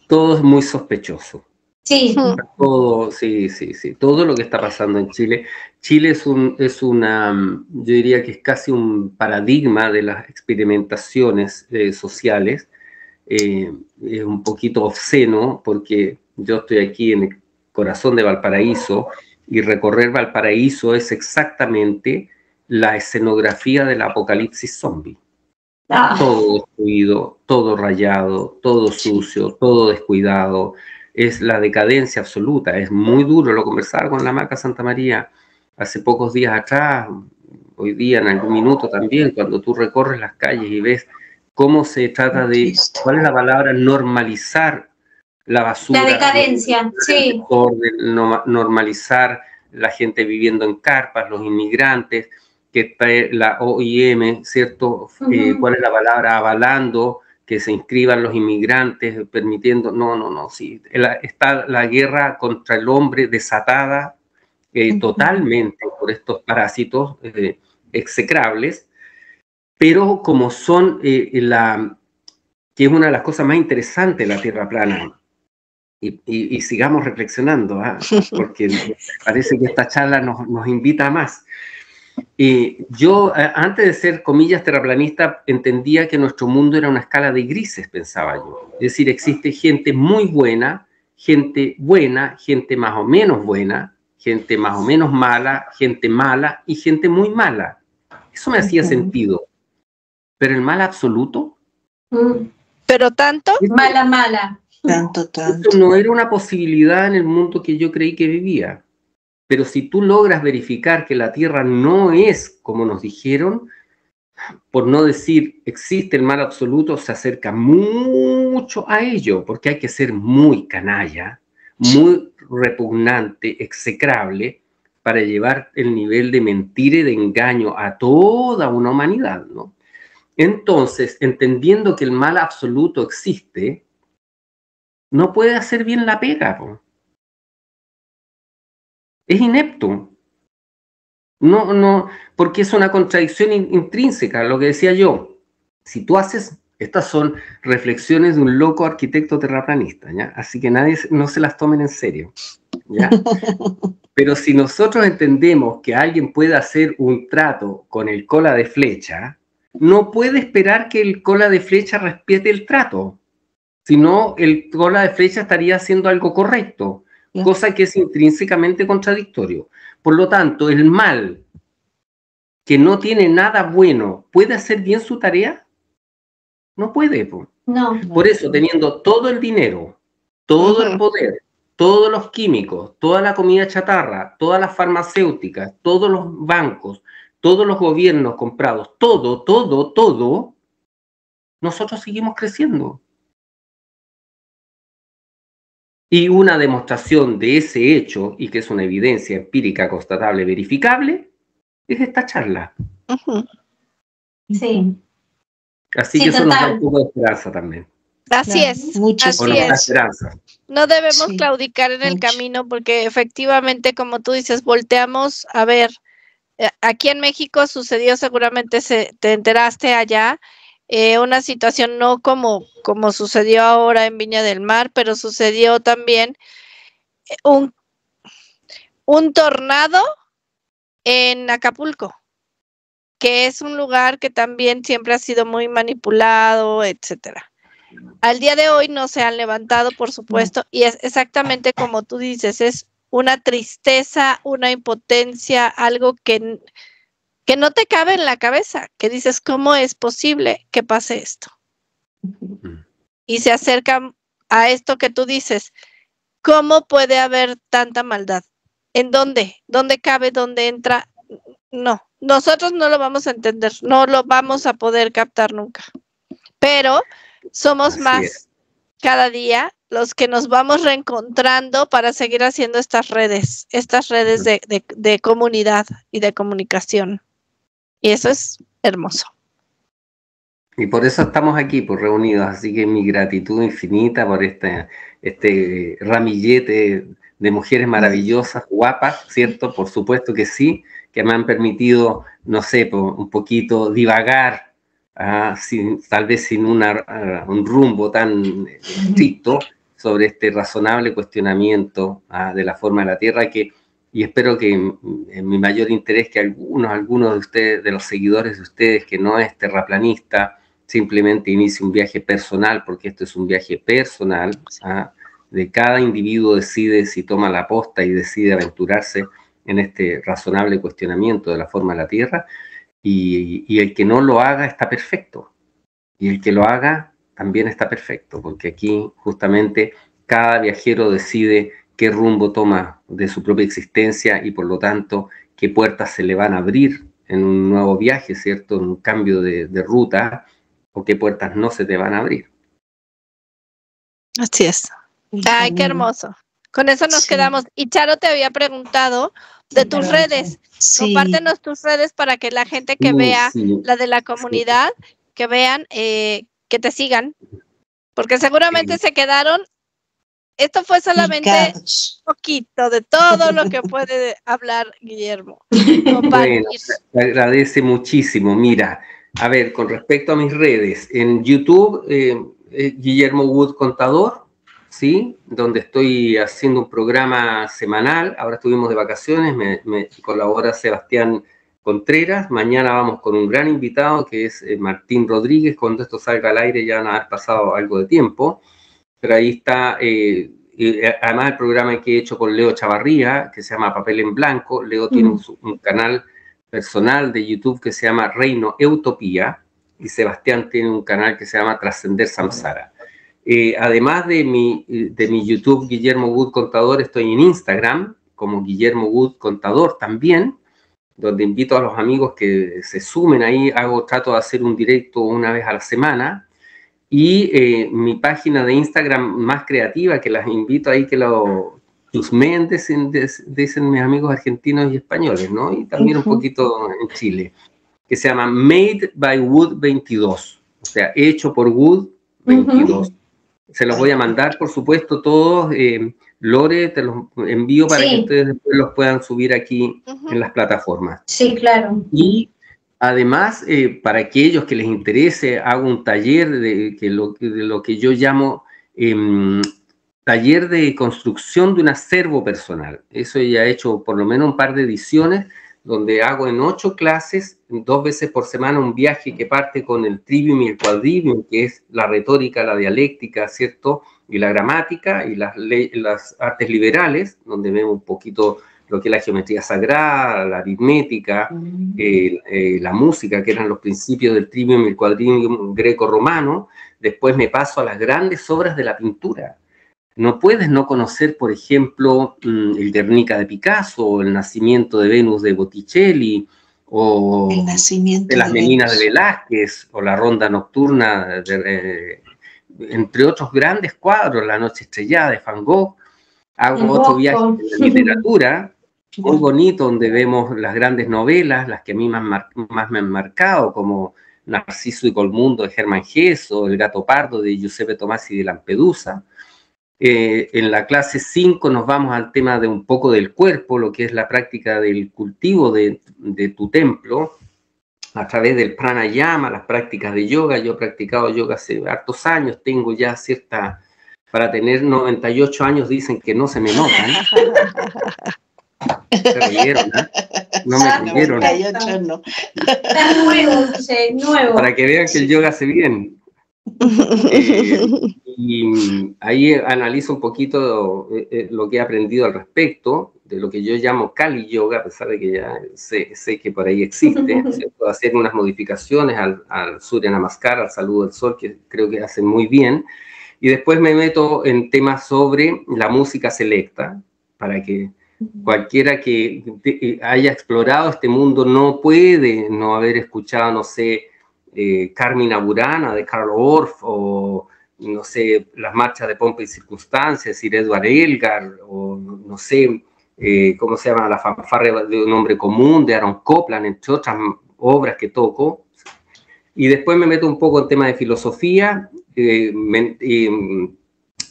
Todo es muy sospechoso. Sí. Todo, sí. Todo lo que está pasando en Chile. Chile es una, yo diría que es casi un paradigma de las experimentaciones sociales. Es un poquito obsceno porque yo estoy aquí en el corazón de Valparaíso y recorrer Valparaíso es exactamente la escenografía del apocalipsis zombie. Todo destruido, todo rayado, todo sucio, todo descuidado. Es la decadencia absoluta, es muy duro. Lo conversaba con la Maca Santa María hace pocos días atrás, hoy día en algún minuto también, cuando tú recorres las calles y ves cómo se trata de, ¿cuál es la palabra? Normalizar la basura. La decadencia, sí. Normalizar la gente viviendo en carpas, los inmigrantes, que está la OIM, ¿cierto? ¿Cuál es la palabra? Avalando que se inscriban los inmigrantes, permitiendo, no, sí. Está la guerra contra el hombre desatada totalmente por estos parásitos execrables, pero como son que es una de las cosas más interesantes de la Tierra plana, y sigamos reflexionando, porque parece que esta charla nos invita a más. Yo, antes de ser, comillas, terraplanista, entendía que nuestro mundo era una escala de grises, pensaba yo. Es decir, existe gente muy buena, gente más o menos buena, gente más o menos mala, gente mala y gente muy mala. Eso me hacía sentido. Pero el mal absoluto. ¿Pero tanto? Mala. Tanto. Eso no era una posibilidad en el mundo que yo creí que vivía. Pero si tú logras verificar que la Tierra no es como nos dijeron, por no decir existe el mal absoluto, se acerca mucho a ello, porque hay que ser muy canalla, muy repugnante, execrable, para llevar el nivel de mentira y de engaño a toda una humanidad, ¿no? Entonces, entendiendo que el mal absoluto existe, no puede hacer bien la pega, ¿no? Es inepto. No, porque es una contradicción intrínseca, lo que decía yo. Si tú haces, estas son reflexiones de un loco arquitecto terraplanista, ¿ya? Así que no se las tomen en serio, ¿ya? Pero si nosotros entendemos que alguien puede hacer un trato con el cola de flecha, no puede esperar que el cola de flecha respete el trato, sino el cola de flecha estaría haciendo algo correcto. Cosa que es intrínsecamente contradictorio. Por lo tanto, el mal, que no tiene nada bueno, ¿puede hacer bien su tarea? No puede. No. Por eso, teniendo todo el dinero, todo el poder, todos los químicos, toda la comida chatarra, todas las farmacéuticas, todos los bancos, todos los gobiernos comprados, todo, nosotros seguimos creciendo. Y una demostración de ese hecho, y que es una evidencia empírica, constatable, verificable, es esta charla. Sí. Así que eso nos da un poco de esperanza también. Así es. Así es. No debemos claudicar en el camino porque efectivamente, como tú dices, volteamos a ver. Aquí en México sucedió, seguramente te enteraste allá, una situación no como sucedió ahora en Viña del Mar, pero sucedió también un tornado en Acapulco, que es un lugar que también siempre ha sido muy manipulado, etcétera. Al día de hoy no se han levantado, por supuesto, y es exactamente como tú dices, es una tristeza, una impotencia, algo que no te cabe en la cabeza, que dices, ¿cómo es posible que pase esto? Y se acerca a esto que tú dices, ¿cómo puede haber tanta maldad? ¿En dónde? ¿Dónde cabe? ¿Dónde entra? No, nosotros no lo vamos a entender, no lo vamos a poder captar nunca. Pero somos más cada día los que nos vamos reencontrando para seguir haciendo estas redes de comunidad y de comunicación. Y eso es hermoso. Y por eso estamos aquí, pues, reunidos. Así que mi gratitud infinita por este ramillete de mujeres maravillosas, guapas, ¿cierto? Por supuesto que sí, que me han permitido, no sé, un poquito divagar, tal vez sin un rumbo tan estricto, sobre este razonable cuestionamiento de la forma de la Tierra, y espero que en mi mayor interés que algunos de ustedes, de los seguidores de ustedes, que no es terraplanista, simplemente inicie un viaje personal, porque esto es un viaje personal, de cada individuo decide si toma la posta y decide aventurarse en este razonable cuestionamiento de la forma de la Tierra, y el que no lo haga está perfecto, y el que lo haga también está perfecto, porque aquí justamente cada viajero decide qué rumbo toma de su propia existencia y por lo tanto qué puertas se le van a abrir en un nuevo viaje, ¿cierto? En un cambio de ruta, o qué puertas no se te van a abrir. Así es. Ay, qué hermoso. Con eso nos quedamos. Y Charo te había preguntado de tus redes. Sí. Compártenos tus redes para que la gente que vea la de la comunidad, que vean, que te sigan. Porque seguramente se quedaron. Esto fue solamente un poquito de todo lo que puede hablar Guillermo. Bueno, te agradece muchísimo. Mira, a ver, con respecto a mis redes, en YouTube, Guillermo Wood Contador, ¿sí? Donde estoy haciendo un programa semanal. Ahora estuvimos de vacaciones, me colabora Sebastián Contreras. Mañana vamos con un gran invitado que es Martín Rodríguez. Cuando esto salga al aire ya van a haber pasado algo de tiempo. Pero ahí está, además el programa que he hecho con Leo Chavarría, que se llama Papel en Blanco. Leo tiene un canal personal de YouTube que se llama Reino Utopía, y Sebastián tiene un canal que se llama Trascender Samsara. Además de mi YouTube Guillermo Wood Contador, estoy en Instagram como Guillermo Wood Contador también, donde invito a los amigos que se sumen ahí. Trato de hacer un directo una vez a la semana. Y mi página de Instagram más creativa, que las invito ahí que lo chusmeen, dicen mis amigos argentinos y españoles, ¿no? Y también un poquito en Chile, que se llama Made by Wood 22, o sea, hecho por Wood 22. Se los voy a mandar, por supuesto, todos. Lore, te los envío para que ustedes después los puedan subir aquí en las plataformas. Sí, claro. Y además, para aquellos que les interese, hago un taller de lo que yo llamo taller de construcción de un acervo personal. Eso ya he hecho por lo menos un par de ediciones, donde hago en 8 clases, 2 veces por semana, un viaje que parte con el trivium y el quadrivium, que es la retórica, la dialéctica, ¿cierto? Y la gramática, y las artes liberales, donde vemos un poquito lo que es la geometría sagrada, la aritmética, la música, que eran los principios del trivium y el quadrivium greco-romano. Después me paso a las grandes obras de la pintura. No puedes no conocer, por ejemplo, el Guernica de Picasso, o el Nacimiento de Venus de Botticelli, o el Nacimiento de las Meninas de Velázquez, o la Ronda Nocturna, entre otros grandes cuadros, La Noche Estrellada de Van Gogh. Hago otro viaje de la literatura, muy bonito, donde vemos las grandes novelas, las que a mí más me han marcado, como Narciso y Colmundo de Germán Hesse, o El Gato Pardo de Giuseppe Tomasi de Lampedusa. En la clase 5 nos vamos al tema de un poco del cuerpo, lo que es la práctica del cultivo de tu templo, a través del pranayama, las prácticas de yoga. Yo he practicado yoga hace hartos años, tengo ya cierta... Para tener 98 años dicen que no se me notan. Se rieron, ¿eh? No me creyeron. 98 no. Está nuevo. Para que vean que el yoga hace bien. Y ahí analizo un poquito lo que he aprendido al respecto, de lo que yo llamo Kali Yoga, a pesar de que ya sé que por ahí existe. Puedo hacer unas modificaciones al Surya Namaskar, al saludo del sol, que creo que hacen muy bien. Y después me meto en temas sobre la música selecta, para que cualquiera que haya explorado este mundo no puede no haber escuchado, no sé, Carmina Burana de Karl Orff, o no sé, las marchas de pompa y circunstancia, es decir, Edward Elgar, o no sé, ¿cómo se llama? La fanfarria de un hombre común, de Aaron Copland, entre otras obras que toco. Y después me meto un poco en temas de filosofía,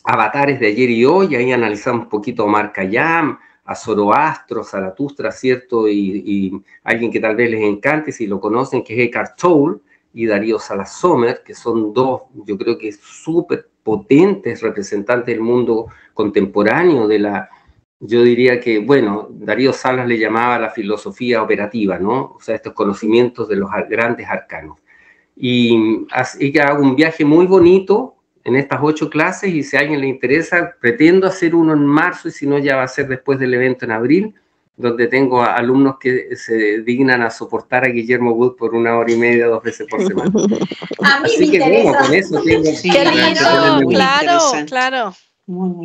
avatares de ayer y hoy, ahí analizamos un poquito a Omar Khayyam, a Zoroastro, Zaratustra, ¿cierto? Y alguien que tal vez les encante, si lo conocen, que es Eckhart Tolle y Darío Salas Sommer, que son dos, yo creo que súper potentes representantes del mundo contemporáneo, yo diría que, bueno, Darío Salas le llamaba la filosofía operativa, ¿no? O sea, estos conocimientos de los grandes arcanos. Y hago un viaje muy bonito en estas 8 clases, y si a alguien le interesa, pretendo hacer uno en marzo, y si no, ya va a ser después del evento en abril, donde tengo alumnos que se dignan a soportar a Guillermo Wood por 1 hora y media, 2 veces por semana. A mí Así me que interesa. bueno, con eso tengo... ¡Qué lindo! Claro, claro.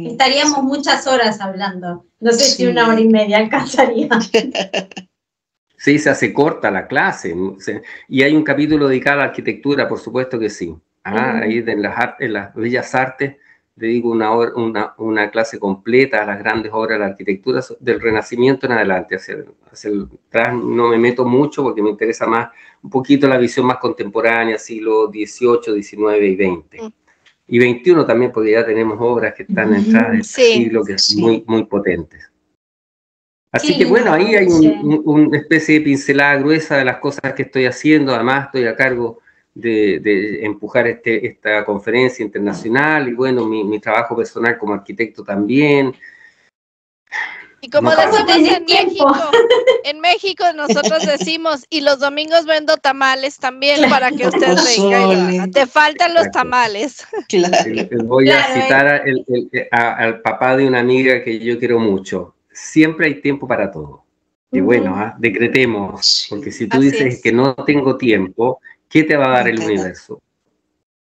Estaríamos muchas horas hablando. No sé si 1 hora y media alcanzaría. Sí, se hace corta la clase. Y hay un capítulo dedicado a la arquitectura, por supuesto que sí. Ahí en las bellas artes dedico una clase completa a las grandes obras de la arquitectura del Renacimiento en adelante. Hacia atrás no me meto mucho porque me interesa más un poquito la visión más contemporánea, siglo XVIII, XIX y XX. Y XXI también, porque ya tenemos obras que están entradas en este siglo que son muy, muy potentes. Así que bueno, ahí hay una especie de pincelada gruesa de las cosas que estoy haciendo. Además, estoy a cargo de empujar esta conferencia internacional, y bueno, mi trabajo personal como arquitecto también. Y como decimos en México nosotros decimos, y los domingos vendo tamales también para que usted venga. Te faltan los tamales. Voy a citar al papá de una amiga que yo quiero mucho. Siempre hay tiempo para todo. Y bueno, decretemos, porque si tú dices que no tengo tiempo, ¿qué te va a dar el universo?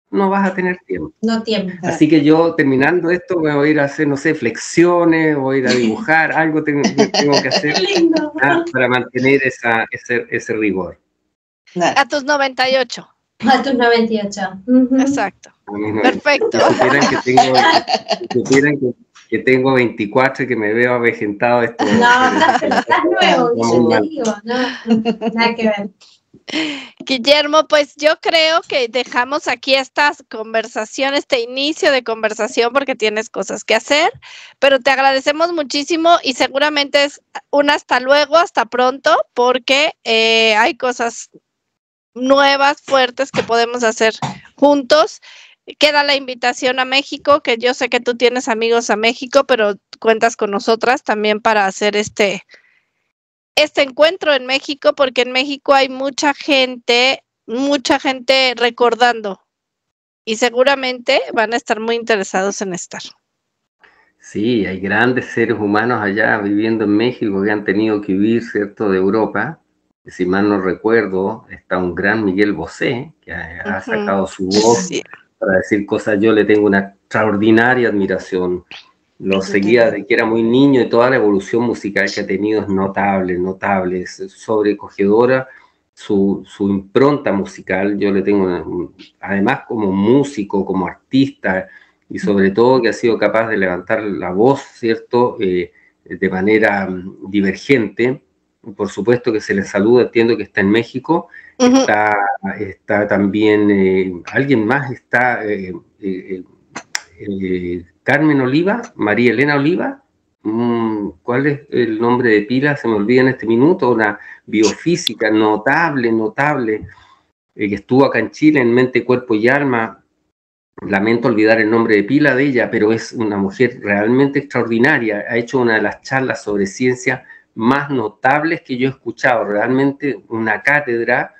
No vas a tener tiempo. No tiempo. Así que yo, terminando esto, me voy a ir a hacer, no sé, flexiones, voy a ir a dibujar, algo tengo que hacer para mantener ese rigor. A tus 98. A tus 98. Exacto. Perfecto. Si supieran que tengo 24 y que me veo avejentado. Estás nuevo, yo te digo, no, nada que ver. Guillermo, pues yo creo que dejamos aquí esta conversación, este inicio de conversación, porque tienes cosas que hacer, pero te agradecemos muchísimo y seguramente es un hasta luego, hasta pronto, porque hay cosas nuevas, fuertes que podemos hacer juntos. Queda la invitación a México, que yo sé que tú tienes amigos a México, pero cuentas con nosotras también para hacer este encuentro en México, porque en México hay mucha gente recordando, y seguramente van a estar muy interesados en estar. Sí, hay grandes seres humanos allá viviendo en México que han tenido que huir, ¿cierto?, de Europa. Si mal no recuerdo, está un gran Miguel Bosé, que ha sacado su voz para decir cosas. Yo le tengo una extraordinaria admiración. Lo seguía desde que era muy niño, y toda la evolución musical que ha tenido es notable, es sobrecogedora su impronta musical. Yo le tengo, además, como músico, como artista, y sobre todo que ha sido capaz de levantar la voz, ¿cierto?, de manera divergente. Por supuesto que se le saluda, entiendo que está en México, está también, alguien más está... Carmen Oliva, María Elena Oliva, ¿cuál es el nombre de pila? Se me olvida en este minuto. Una biofísica notable, que estuvo acá en Chile en Mente, Cuerpo y Alma. Lamento olvidar el nombre de pila de ella, pero es una mujer realmente extraordinaria. Ha hecho una de las charlas sobre ciencia más notables que yo he escuchado, realmente una cátedra.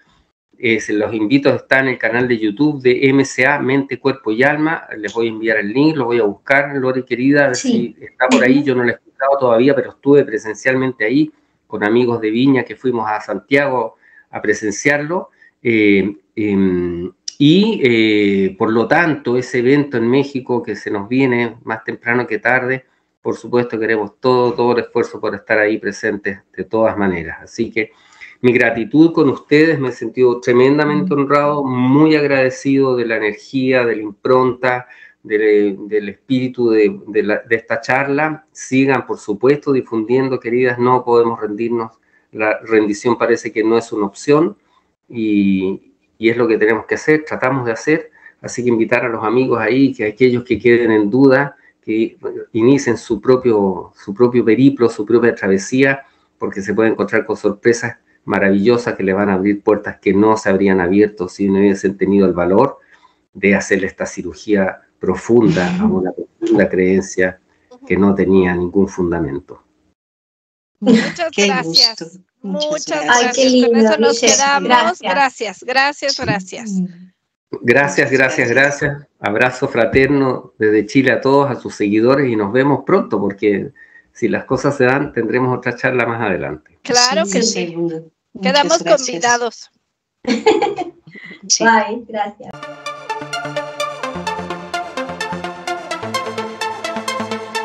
Se los invito, está en el canal de YouTube de MCA, Mente, Cuerpo y Alma. Les voy a enviar el link, lo voy a buscar, Lore querida, a ver si está por ahí. Yo no lo he escuchado todavía, pero estuve presencialmente ahí con amigos de Viña que fuimos a Santiago a presenciarlo. Por lo tanto, ese evento en México que se nos viene más temprano que tarde, por supuesto queremos todo el esfuerzo por estar ahí presentes de todas maneras. Así que mi gratitud con ustedes, me he sentido tremendamente honrado, muy agradecido de la energía, de la impronta, del espíritu de esta charla. Sigan, por supuesto, difundiendo, queridas, no podemos rendirnos. La rendición parece que no es una opción y es lo que tenemos que hacer, tratamos de hacer. Así que invitar a los amigos ahí, que aquellos que queden en duda, que inicien su propio periplo, su propia travesía, porque se pueden encontrar con sorpresas maravillosas que le van a abrir puertas que no se habrían abierto si no hubiesen tenido el valor de hacerle esta cirugía profunda a una profunda creencia que no tenía ningún fundamento. Muchas gracias. Muchas gracias. Ay, qué lindo, con eso nos Michelle. quedamos. Gracias. Gracias. Abrazo fraterno desde Chile a todos, a sus seguidores, y nos vemos pronto, porque si las cosas se dan, tendremos otra charla más adelante. Claro que sí. Quedamos convidados. Bye, gracias.